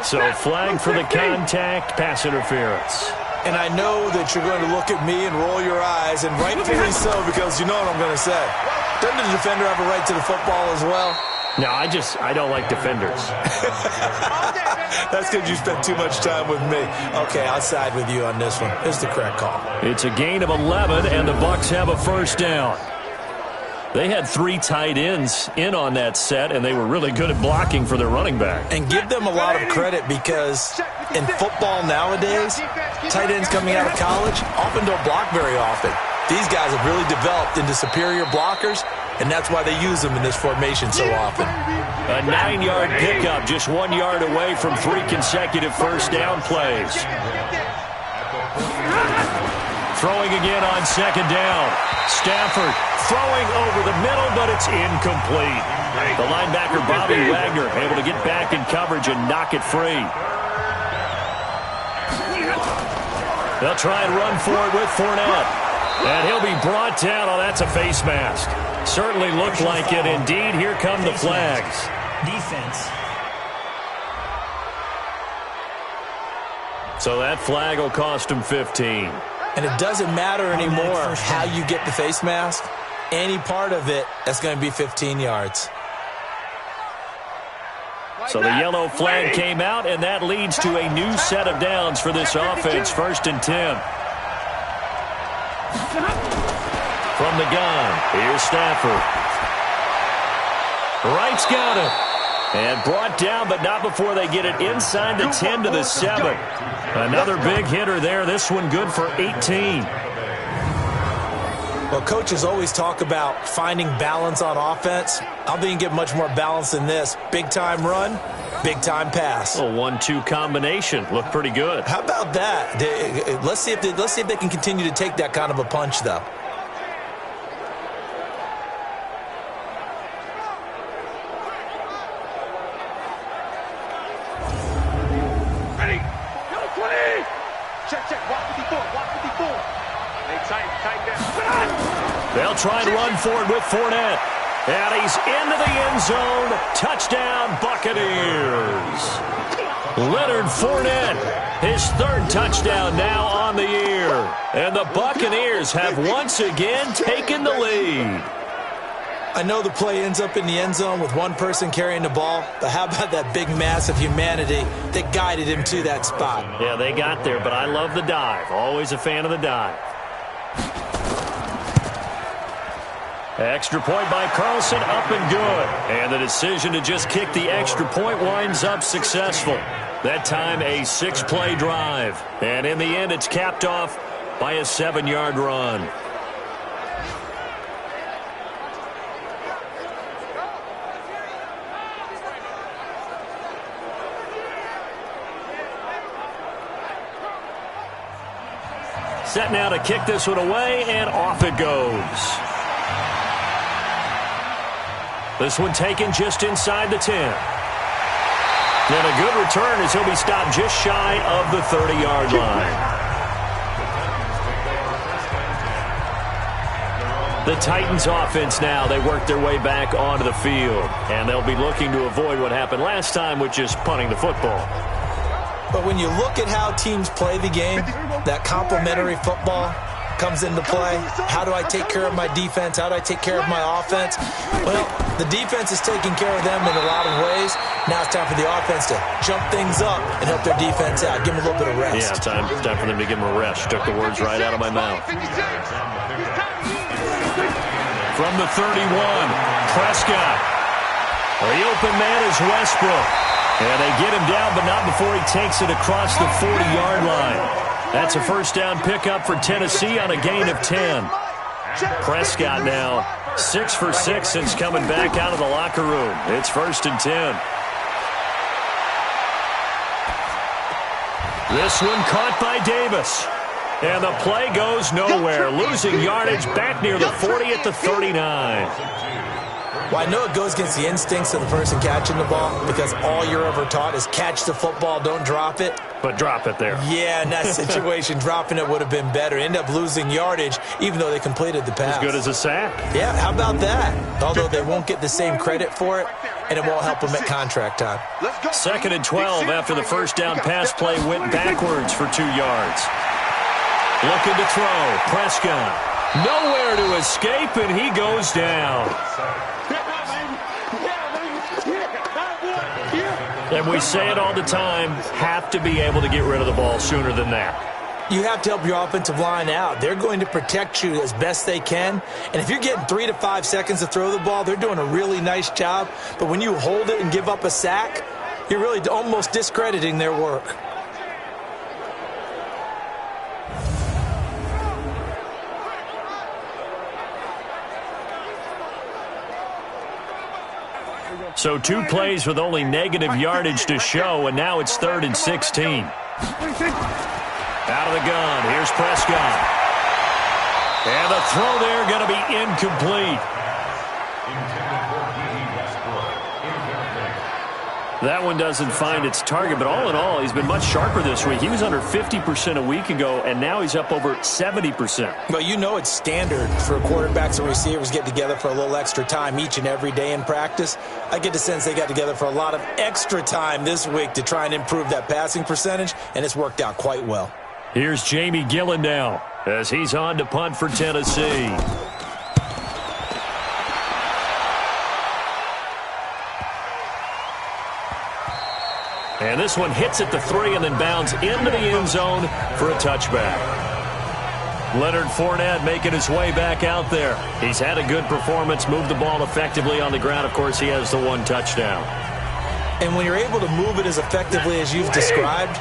So flag for the contact, pass interference. And I know that you're going to look at me and roll your eyes, and rightfully so, because you know what I'm going to say. Doesn't the defender have a right to the football as well? No, I don't like defenders. That's because you spent too much time with me. Okay, I'll side with you on this one. It's the correct call. It's a gain of 11, and the Bucs have a first down. They had 3 tight ends in on that set, and they were really good at blocking for their running back. And give them a lot of credit because in football nowadays, tight ends coming out of college often don't block very often. These guys have really developed into superior blockers, and that's why they use them in this formation so often. A 9-yard pickup, just 1 yard away from 3 consecutive first down plays. Throwing again on second down. Stafford throwing over the middle, but it's incomplete. The linebacker, Bobby Wagner, able to get back in coverage and knock it free. They'll try and run for it with Fournette. And he'll be brought down. Oh, that's a face mask. Certainly looked like it. Indeed, here come the flags. Defense. So that flag will cost him 15. And it doesn't matter anymore how you get the face mask. Any part of it, that's going to be 15 yards. So the yellow flag came out, and that leads to a new set of downs for this offense. 1st and 10. From the gun, here's Stafford. Wright's got it. And brought down, but not before they get it inside the 10 to the 7. Another big hitter there. This one good for 18. Well, coaches always talk about finding balance on offense. I don't think you get much more balance than this. Big-time run, big-time pass. A 1-2 combination. Looked pretty good. How about that? Let's see if they can continue to take that kind of a punch, though. They'll try and run for it with Fournette. And he's into the end zone. Touchdown, Buccaneers. Leonard Fournette, his 3rd touchdown now on the year. And the Buccaneers have once again taken the lead. I know the play ends up in the end zone with one person carrying the ball, but how about that big mass of humanity that guided him to that spot? Yeah, they got there, but I love the dive. Always a fan of the dive. Extra point by Carlson, up and good. And the decision to just kick the extra point winds up successful. That time a 6-play drive. And in the end, it's capped off by a 7-yard run. Set now to kick this one away, and off it goes. This one taken just inside the 10. And a good return as he'll be stopped just shy of the 30-yard line. The Titans offense now, they work their way back onto the field. And they'll be looking to avoid what happened last time, which is punting the football. But when you look at how teams play the game, that complementary football comes into play. How do I take care of my defense? How do I take care of my offense? Well, the defense is taking care of them in a lot of ways. Now it's time for the offense to jump things up and help their defense out. Give them a little bit of rest. Yeah, time for them to give them a rest. You took the words right out of my mouth. From the 31, Prescott. The open man is Westbrook. And they get him down, but not before he takes it across the 40-yard line. That's a first down pickup for Tennessee on a gain of 10. Prescott now 6 for 6 since coming back out of the locker room. It's 1st and 10. This one caught by Davis. And the play goes nowhere. Losing yardage back near the 40 at the 39. Well, I know it goes against the instincts of the person catching the ball because all you're ever taught is catch the football, don't drop it. But drop it there. Yeah, in that situation, dropping it would have been better. End up losing yardage, even though they completed the pass. As good as a sack. Yeah, how about that? Although they won't get the same credit for it, and it won't help them at contract time. 2nd and 12 after the first down pass play went backwards for 2 yards. Looking to throw. Prescott. Nowhere to escape, and he goes down. And we say it all the time, have to be able to get rid of the ball sooner than that. You have to help your offensive line out. They're going to protect you as best they can. And if you're getting 3 to 5 seconds to throw the ball, they're doing a really nice job. But when you hold it and give up a sack, you're really almost discrediting their work. So 2 plays with only negative yardage to show, and now it's 3rd and 16. Out of the gun, here's Prescott. And the throw there going to be incomplete. That one doesn't find its target, but all in all, he's been much sharper this week. He was under 50% a week ago, and now he's up over 70%. Well, you know it's standard for quarterbacks and receivers get together for a little extra time each and every day in practice. I get the sense they got together for a lot of extra time this week to try and improve that passing percentage, and it's worked out quite well. Here's Jamie Gillen now as he's on to punt for Tennessee. And this one hits at the 3 and then bounds into the end zone for a touchback. Leonard Fournette making his way back out there. He's had a good performance, moved the ball effectively on the ground. Of course, he has the 1 touchdown. And when you're able to move it as effectively as you've described,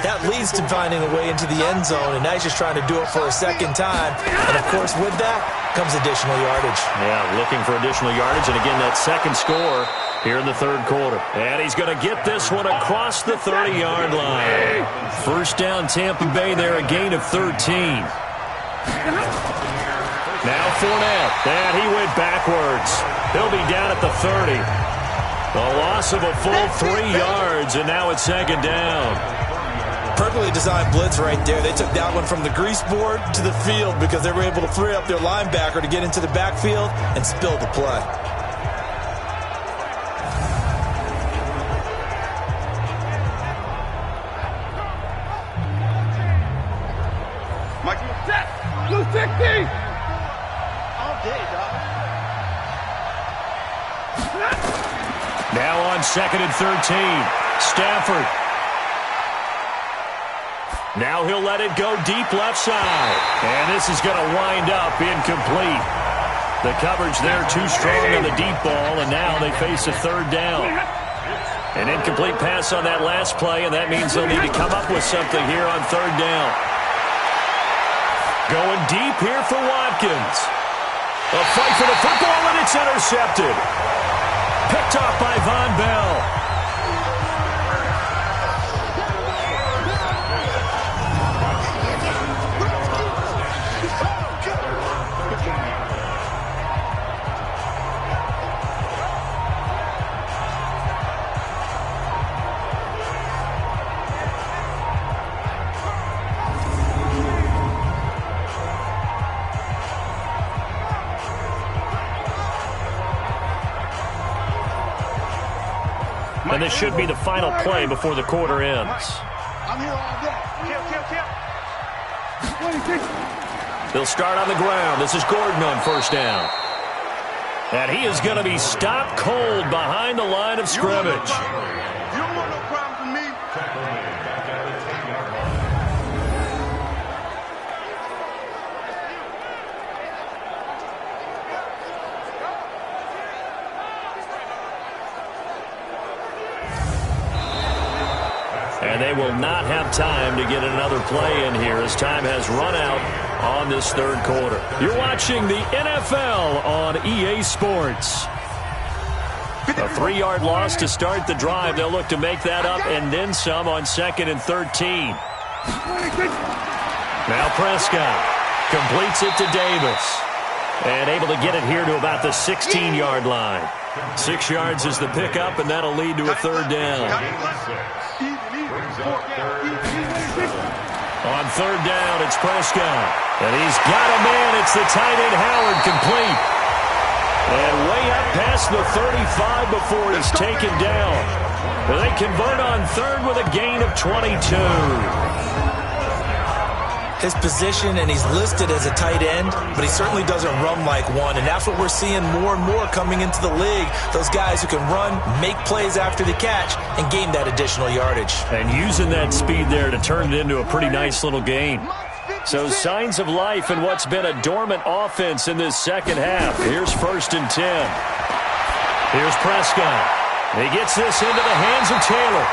that leads to finding a way into the end zone, and now he's just trying to do it for a second time. And, of course, with that comes additional yardage. Yeah, looking for additional yardage, and again, that second score here in the 3rd quarter. And he's going to get this one across the 30-yard line. First down, Tampa Bay there, a gain of 13. Now Fournette, and he went backwards. He'll be down at the 30. The loss of a full 3 yards, and now it's 2nd down. Perfectly designed blitz right there. They took that one from the grease board to the field because they were able to free up their linebacker to get into the backfield and spill the play. Blue 60! All day, dog. Now on 2nd and 13. Stafford. Now he'll let it go deep left side. And this is going to wind up incomplete. The coverage there too strong on the deep ball, and now they face a third down. An incomplete pass on that last play, and that means they'll need to come up with something here on third down. Going deep here for Watkins. A fight for the football, and it's intercepted. Picked off by Von Bell. And this should be the final play before the quarter ends. I'm here all day. Kill. They'll start on the ground. This is Gordon on first down. And he is going to be stopped cold behind the line of scrimmage. You don't want no problem from me. And they will not have time to get another play in here as time has run out on this third quarter. You're watching the NFL on EA Sports. A 3-yard loss to start the drive. They'll look to make that up and then some on 2nd and 13. Now Prescott completes it to Davis. And able to get it here to about the 16-yard line. 6 yards is the pickup, and that'll lead to a third down. On third down, it's Prescott. And he's got a man. It's the tight end, Howard, complete. And way up past the 35 before he's taken down. And they convert on third with a gain of 22. His position, and he's listed as a tight end, but he certainly doesn't run like one, and that's what we're seeing more and more coming into the league. Those guys who can run, make plays after the catch, and gain that additional yardage. And using that speed there to turn it into a pretty nice little game. So signs of life in what's been a dormant offense in this second half. Here's 1st and 10. Here's Prescott. He gets this into the hands of Taylor.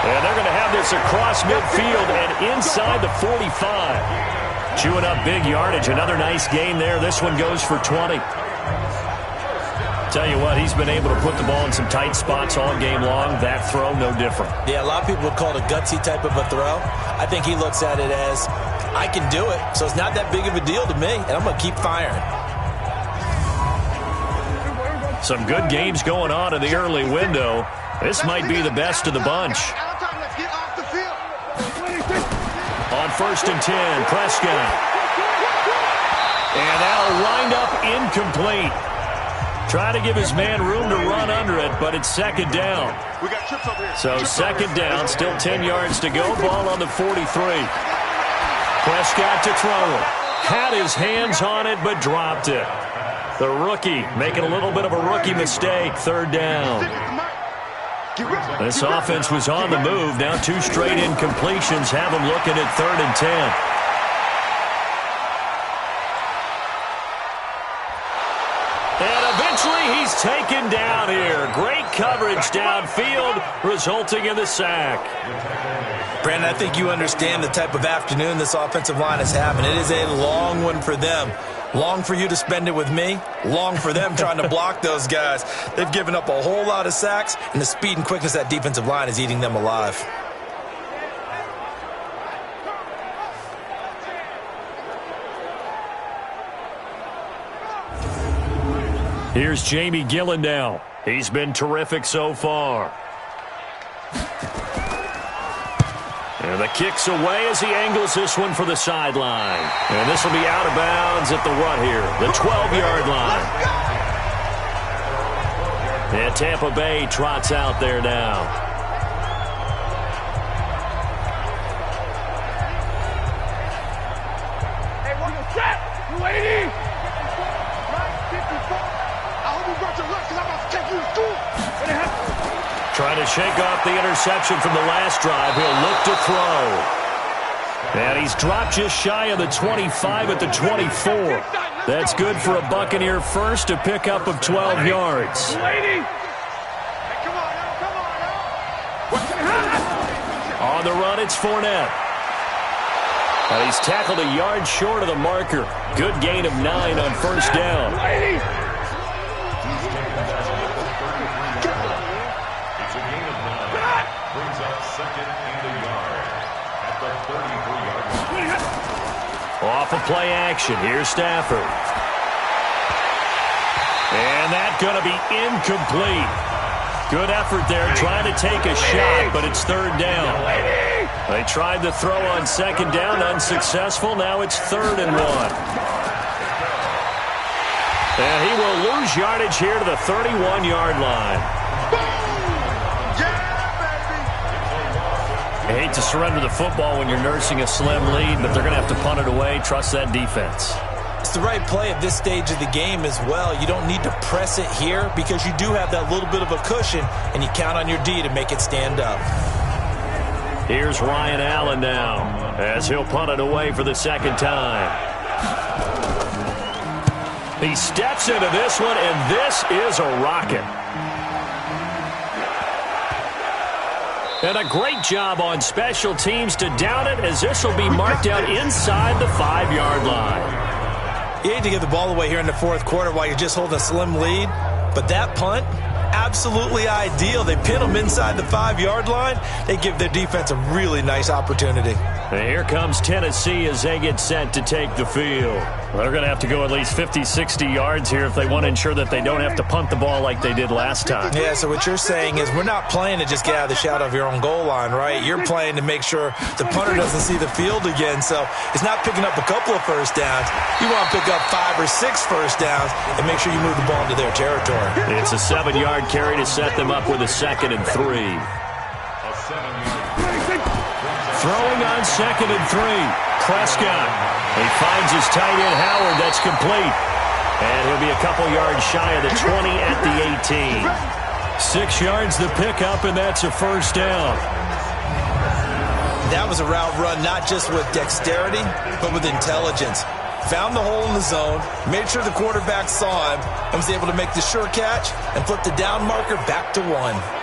And they're going to have this across midfield and inside the 45. Chewing up big yardage. Another nice gain there. This one goes for 20. Tell you what, he's been able to put the ball in some tight spots all game long. That throw, no different. Yeah, a lot of people would call it a gutsy type of a throw. I think he looks at it as, I can do it, so it's not that big of a deal to me, and I'm going to keep firing. Some good games going on in the early window. This might be the best of the bunch. On 1st and 10, Prescott. And that'll wind up incomplete. Trying to give his man room to run under it, but it's 2nd down. So 2nd down, still 10 yards to go. Ball on the 43. Prescott to throw it. Had his hands on it, but dropped it. The rookie making a little bit of a rookie mistake. 3rd down. This offense was on the move. Now 2 straight incompletions have them looking at 3rd and 10. And eventually he's taken down here. Great coverage downfield, resulting in the sack. Brandon, I think you understand the type of afternoon this offensive line is having. It is a long one for them. Long for you to spend it with me. Long for them trying to block those guys. They've given up a whole lot of sacks, and the speed and quickness of that defensive line is eating them alive. Here's Jamie Gillen now. He's been terrific so far. And the kick's away as he angles this one for the sideline. And this will be out of bounds at the rut here, the 12-yard line. And Tampa Bay trots out there now. Hey, what the trap? You 80? I hope you brought your lunch because I'm about to take you to school. Trying to shake off the interception from the last drive. He'll look to throw. And he's dropped just shy of the 25 at the 24. That's good for a Buccaneer first, a pickup of 12 yards. On the run, it's Fournette. He's tackled a yard short of the marker. Good gain of 9 on first down. It's a gain of 9. Brings up second and a yard at the 33-yard line. Off of play action. Here's Stafford. And that's going to be incomplete. Good effort there trying to take a shot, but it's third down. They tried to throw on second down, unsuccessful. Now it's 3rd and 1. And he will lose yardage here to the 31-yard line. I hate to surrender the football when you're nursing a slim lead, but they're going to have to punt it away. Trust that defense. It's the right play at this stage of the game as well. You don't need to press it here because you do have that little bit of a cushion, and you count on your D to make it stand up. Here's Ryan Allen now as he'll punt it away for the second time. He steps into this one, and this is a rocket. And a great job on special teams to down it, as this will be marked out inside the 5-yard line. You hate to give the ball away here in the fourth quarter while you're just holding a slim lead, but that punt, absolutely ideal. They pin them inside the 5-yard line. They give their defense a really nice opportunity. And here comes Tennessee as they get set to take the field. They're going to have to go at least 50, 60 yards here if they want to ensure that they don't have to punt the ball like they did last time. Yeah, so what you're saying is we're not playing to just get out of the shadow of your own goal line, right? You're playing to make sure the punter doesn't see the field again. So it's not picking up a couple of first downs. You want to pick up 5 or 6 first downs and make sure you move the ball into their territory. It's a 7-yard carry to set them up with a 2nd and 3. Throwing on 2nd and 3. Prescott. He finds his tight end Howard. That's complete. And he'll be a couple yards shy of the 20 at the 18. 6 yards the pickup, and that's a first down. That was a route run not just with dexterity, but with intelligence. Found the hole in the zone, made sure the quarterback saw him, and was able to make the sure catch and flip the down marker back to 1.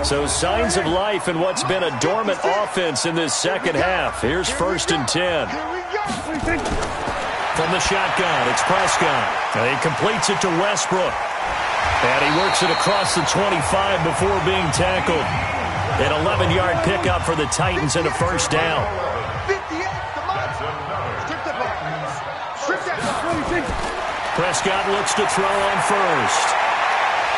So signs of life in what's been a dormant offense in this second half. Here's 1st and 10. From the shotgun, it's Prescott. And he completes it to Westbrook. And he works it across the 25 before being tackled. An 11-yard pickup for the Titans and a first down. Prescott looks to throw on first.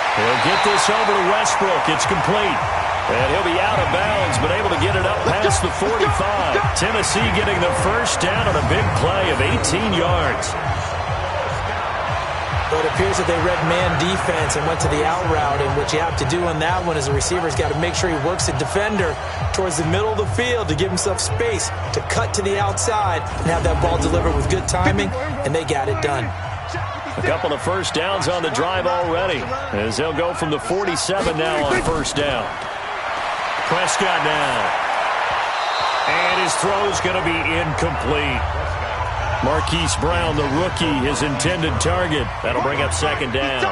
He'll get this over to Westbrook. It's complete. And he'll be out of bounds, but able to get it up past the 45. Tennessee getting the first down on a big play of 18 yards. But it appears that they read man defense and went to the out route. And what you have to do on that one is the receiver's got to make sure he works the defender towards the middle of the field to give himself space to cut to the outside and have that ball delivered with good timing, and they got it done. A couple of first downs on the drive already, as they'll go from the 47 now on first down. Prescott now. And his throw's going to be incomplete. Marquise Brown, the rookie, his intended target. That'll bring up 2nd down.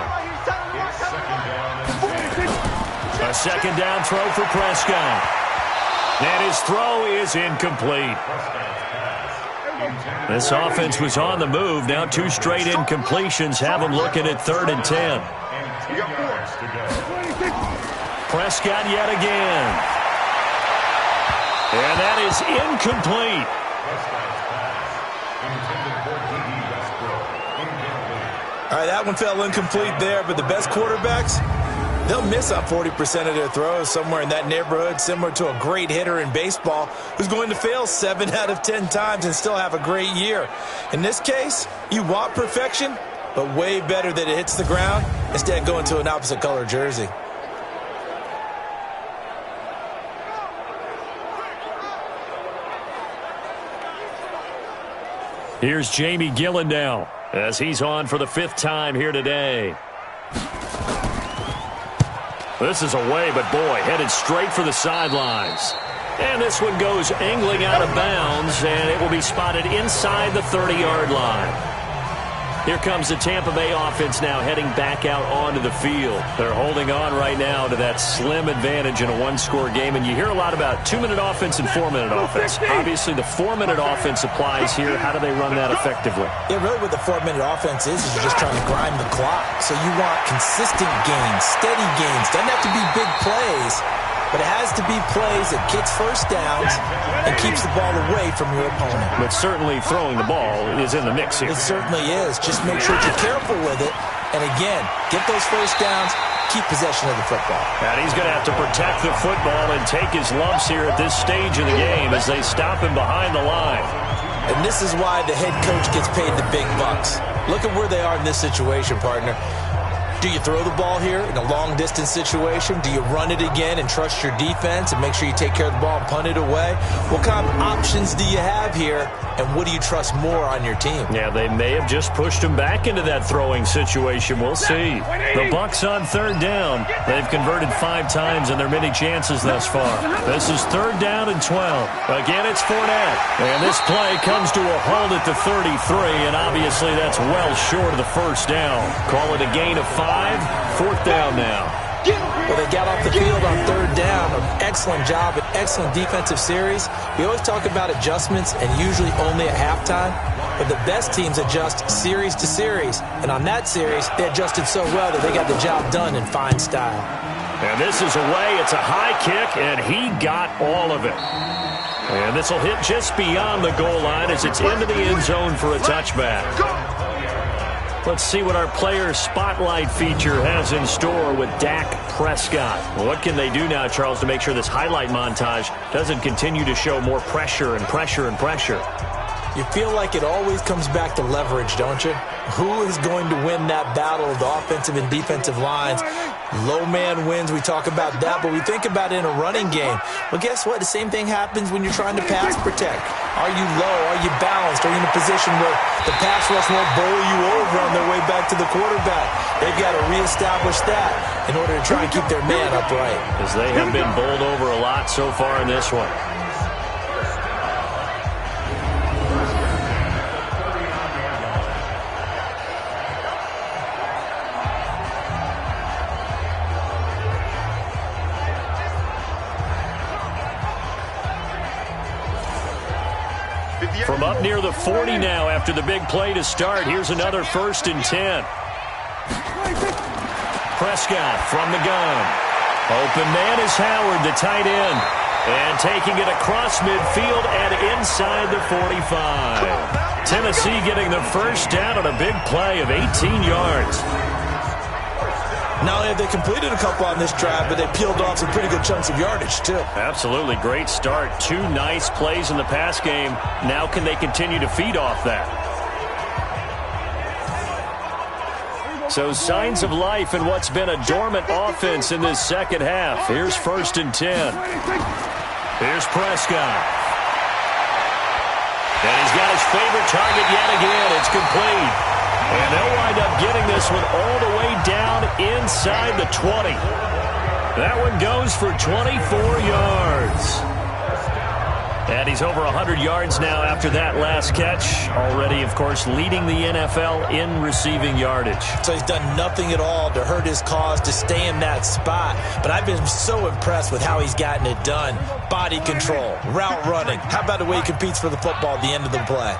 A 2nd down throw for Prescott. And his throw is incomplete. This offense was on the move. Now 2 straight incompletions have them looking at 3rd and 10. Prescott yet again. And that is incomplete. All right, that one fell incomplete there, but the best quarterbacks, they'll miss on 40% of their throws, somewhere in that neighborhood, similar to a great hitter in baseball who's going to fail 7 out of 10 times and still have a great year. In this case, you want perfection, but way better that it hits the ground instead of going to an opposite color jersey. Here's Jamie Gillen now, as he's on for the 5th time here today. This is away, but boy, headed straight for the sidelines. And this one goes angling out of bounds, and it will be spotted inside the 30-yard line. Here comes the Tampa Bay offense now heading back out onto the field. They're holding on right now to that slim advantage in a one-score game. And you hear a lot about 2-minute offense and 4-minute offense. Obviously, the 4-minute offense applies here. How do they run that effectively? Yeah, really what the 4-minute offense is you're just trying to grind the clock. So you want consistent gains, steady gains. Doesn't have to be big plays, but it has to be plays that gets first downs and keeps the ball away from your opponent. But certainly throwing the ball is in the mix here. It certainly is. Just make sure you're careful with it. And again, get those first downs, keep possession of the football. And he's going to have to protect the football and take his lumps here at this stage of the game as they stop him behind the line. And this is why the head coach gets paid the big bucks. Look at where they are in this situation, partner. Do you throw the ball here in a long-distance situation? Do you run it again and trust your defense and make sure you take care of the ball and punt it away? What kind of options do you have here, and what do you trust more on your team? Yeah, they may have just pushed him back into that throwing situation. We'll see. The Bucs on third down. They've converted 5 times in their many chances thus far. This is third down and 12. Again, it's Fournette. And this play comes to a halt at the 33, and obviously that's well short of the first down. Call it a gain of 5. 4th down now. Well, they got off the field on third down. An excellent job, an excellent defensive series. We always talk about adjustments and usually only at halftime. But the best teams adjust series to series. And on that series, they adjusted so well that they got the job done in fine style. And this is away. It's a high kick, and he got all of it. And this will hit just beyond the goal line as it's into the end zone for a touchback. Let's see what our player spotlight feature has in store with Dak Prescott. What can they do now, Charles, to make sure this highlight montage doesn't continue to show more pressure and pressure and pressure? You feel like it always comes back to leverage, don't you? Who is going to win that battle of the offensive and defensive lines? Low man wins. We talk about that, but we think about it in a running game. Well, guess what? The same thing happens when you're trying to pass protect. Are you low? Are you balanced? Are you in a position where the pass rush won't bowl you over on their way back to the quarterback? They've got to reestablish that in order to try and keep their man upright. As they have been bowled over a lot so far in this one. From up near the 40 now after the big play to start. Here's another 1st and 10. Prescott from the gun. Open man is Howard, the tight end. And taking it across midfield and inside the 45. Tennessee getting the first down on a big play of 18 yards. Not only have they completed a couple on this drive, but they peeled off some pretty good chunks of yardage, too. Absolutely. Great start. 2 nice plays in the pass game. Now can they continue to feed off that? So signs of life in what's been a dormant offense in this second half. Here's 1st and 10. Here's Prescott. And he's got his favorite target yet again. It's complete. And they'll wind up getting this one all the way down inside the 20. That one goes for 24 yards. And he's over 100 yards now after that last catch. Already, of course, leading the NFL in receiving yardage. So he's done nothing at all to hurt his cause, to stay in that spot. But I've been so impressed with how he's gotten it done. Body control, route running. How about the way he competes for the football at the end of the play?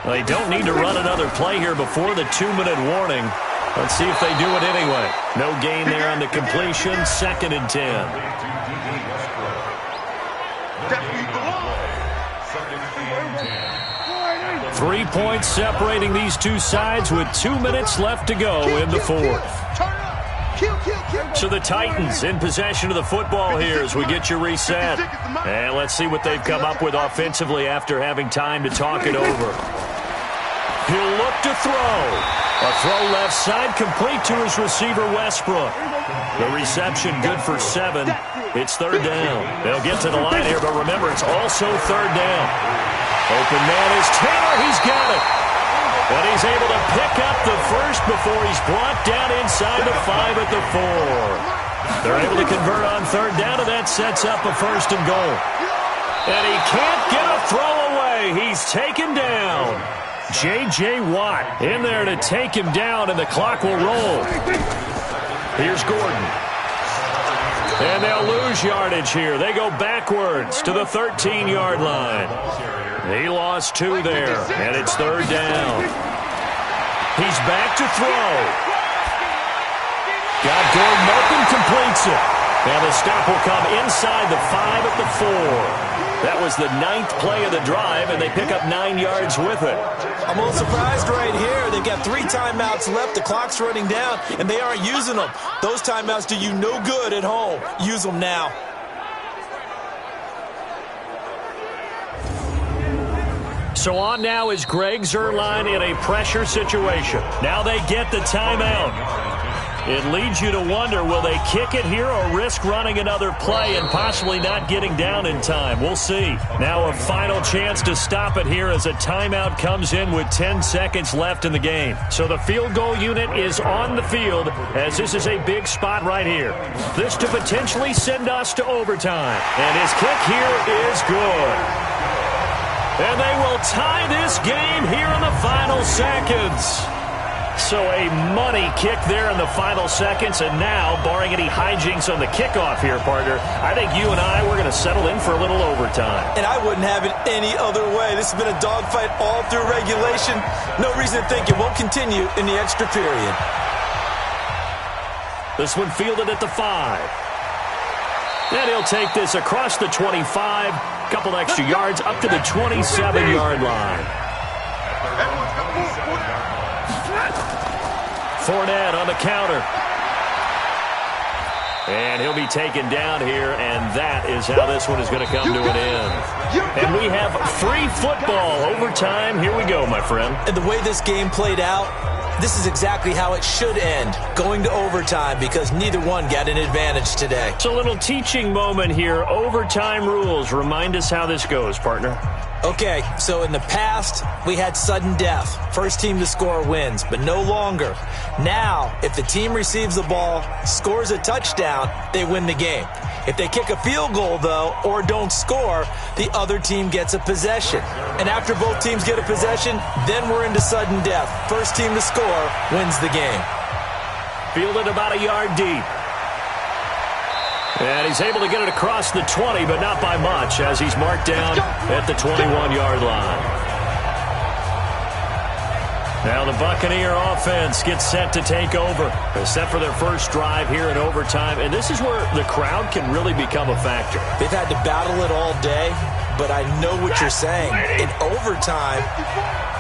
Well, they don't need to run another play here before the 2-minute warning. Let's see if they do it anyway. No gain there on the completion. 2nd and 10. 3 points separating these two sides with 2 minutes left to go in the 4th. So the Titans in possession of the football here as we get you reset. And let's see what they've come up with offensively after having time to talk it over. He'll look to throw. A throw left side complete to his receiver Westbrook. The reception good for 7. It's 3rd down. They'll get to the line here, but remember, it's also 3rd down. Open man is Taylor. He's got it. And he's able to pick up the first before he's brought down inside the 5 at the 4. They're able to convert on 3rd down, and that sets up a 1st and goal. And he can't get a throw away. He's taken down. J.J. Watt in there to take him down, and the clock will roll. Here's Gordon. And they'll lose yardage here. They go backwards to the 13-yard line. He lost 2 there, and it's 3rd down. He's back to throw. Got Gordon open, completes it. And the stop will come inside the 5 at the 4. That was the 9th play of the drive, and they pick up 9 yards with it. I'm a little surprised right here. They've got 3 timeouts left. The clock's running down, and they aren't using them. Those timeouts do you no good at home. Use them now. So on now is Greg Zuerlein in a pressure situation. Now they get the timeout. It leads you to wonder, will they kick it here or risk running another play and possibly not getting down in time? We'll see. Now a final chance to stop it here as a timeout comes in with 10 seconds left in the game. So the field goal unit is on the field as this is a big spot right here. This to potentially send us to overtime. And his kick here is good. And they will tie this game here in the final seconds. So a money kick there in the final seconds, and now, barring any hijinks on the kickoff here, partner, I think you and I, we're going to settle in for a little overtime. And I wouldn't have it any other way. This has been a dogfight all through regulation. No reason to think it won't continue in the extra period. This one fielded at the 5. And he'll take this across the 25, couple extra yards up to the 27-yard line. Fournette on the counter. And he'll be taken down here, and that is how this one is going to come to an end. And we have free football overtime. Here we go, my friend. And the way this game played out, this is exactly how it should end, going to overtime, because neither one got an advantage today. It's a little teaching moment here. Overtime rules. Remind us how this goes, partner. Okay, so in the past, we had sudden death. First team to score wins, but no longer. Now, if the team receives the ball, scores a touchdown, they win the game. If they kick a field goal, though, or don't score, the other team gets a possession. And after both teams get a possession, then we're into sudden death. First team to score wins the game. Fielded about a yard deep. And he's able to get it across the 20, but not by much, as he's marked down at the 21-yard line. Now the Buccaneer offense gets set to take over. They're set for their first drive here in overtime, and this is where the crowd can really become a factor. They've had to battle it all day, but I know what you're saying. In overtime,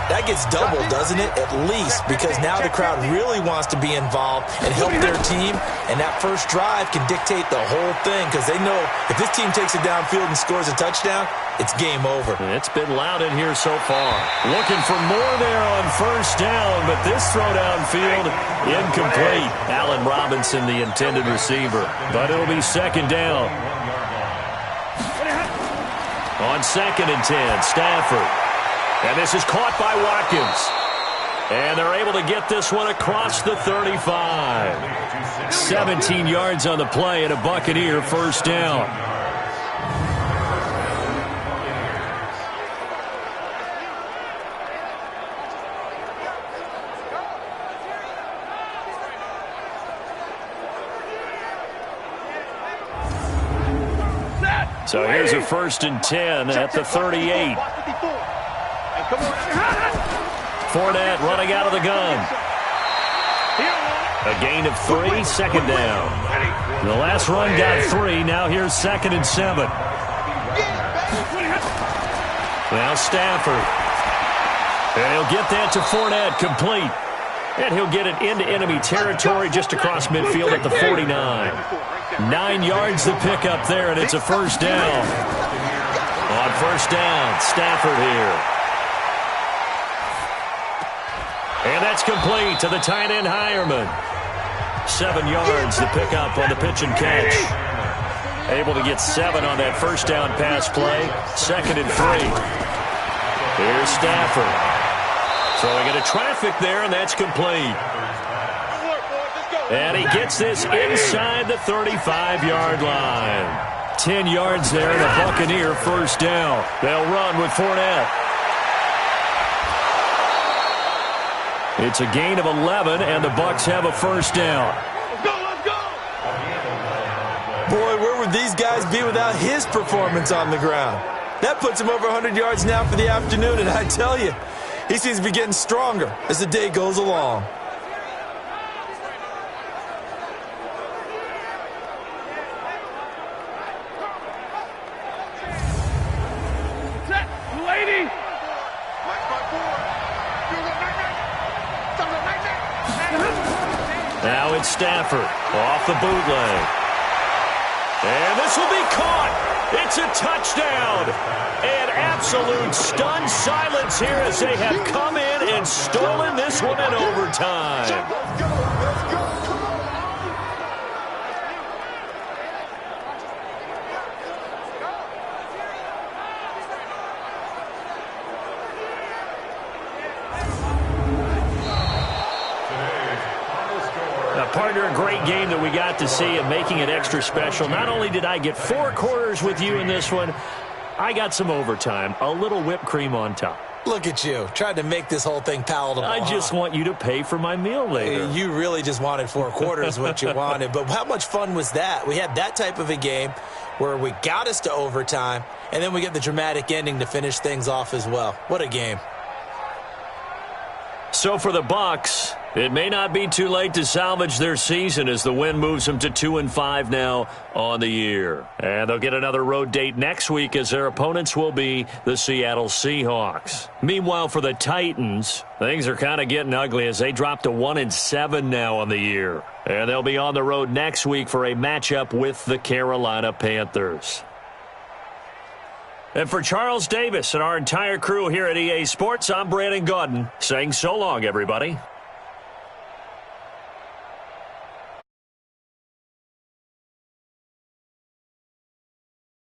that gets doubled, doesn't it? At least, because now the crowd really wants to be involved and help their team, and that first drive can dictate the whole thing, because they know if this team takes it downfield and scores a touchdown, it's game over. It's been loud in here so far. Looking for more there on first down, but this throw downfield, incomplete. Allen Robinson, the intended receiver, but it'll be second down. On 2nd and 10, Stafford. And this is caught by Watkins. And they're able to get this one across the 35. 17 yards on the play and a Buccaneer first down. So here's a 1st and 10 at the 38. Fournette running out of the gun. A gain of 3, second down. The last run got 3. Now here's 2nd and 7. Now Stafford. And he'll get that to Fournette, complete. And he'll get it into enemy territory just across midfield at the 49. 9 yards to pick up there, and it's a first down. On first down, Stafford here. And that's complete to the tight end, Hireman. 7 yards to pick up on the pitch and catch. Able to get 7 on that first down pass play. 2nd and 3. Here's Stafford. Throwing into traffic there, and that's complete. And he gets this inside the 35-yard line. about 10 yards there and a Buccaneer first down. They'll run with Fournette. It's a gain of 11, and the Bucs have a first down. Let's go, let's go! Boy, where would these guys be without his performance on the ground? That puts him over 100 yards now for the afternoon, and I tell you, he seems to be getting stronger as the day goes along. Set, lady! Now it's Stafford off the bootleg. And this will be caught. It's a touchdown. An absolute stunned silence here as they have come in and stolen this one in overtime. Let's go, let's go! Partner, a great game that we got to see and making it extra special. Not only did I get 4 quarters with you in this one, I got some overtime, a little whipped cream on top. Look at you, trying to make this whole thing palatable. I just want you to pay for my meal later. You really just wanted 4 quarters what you wanted, but how much fun was that? We had that type of a game where we got us to overtime, and then we get the dramatic ending to finish things off as well. What a game. So for the Bucs, it may not be too late to salvage their season as the win moves them to 2-5 now on the year. And they'll get another road date next week as their opponents will be the Seattle Seahawks. Meanwhile, for the Titans, things are kind of getting ugly as they drop to 1-7 now on the year. And they'll be on the road next week for a matchup with the Carolina Panthers. And for Charles Davis and our entire crew here at EA Sports, I'm Brandon Gaudin saying so long, everybody.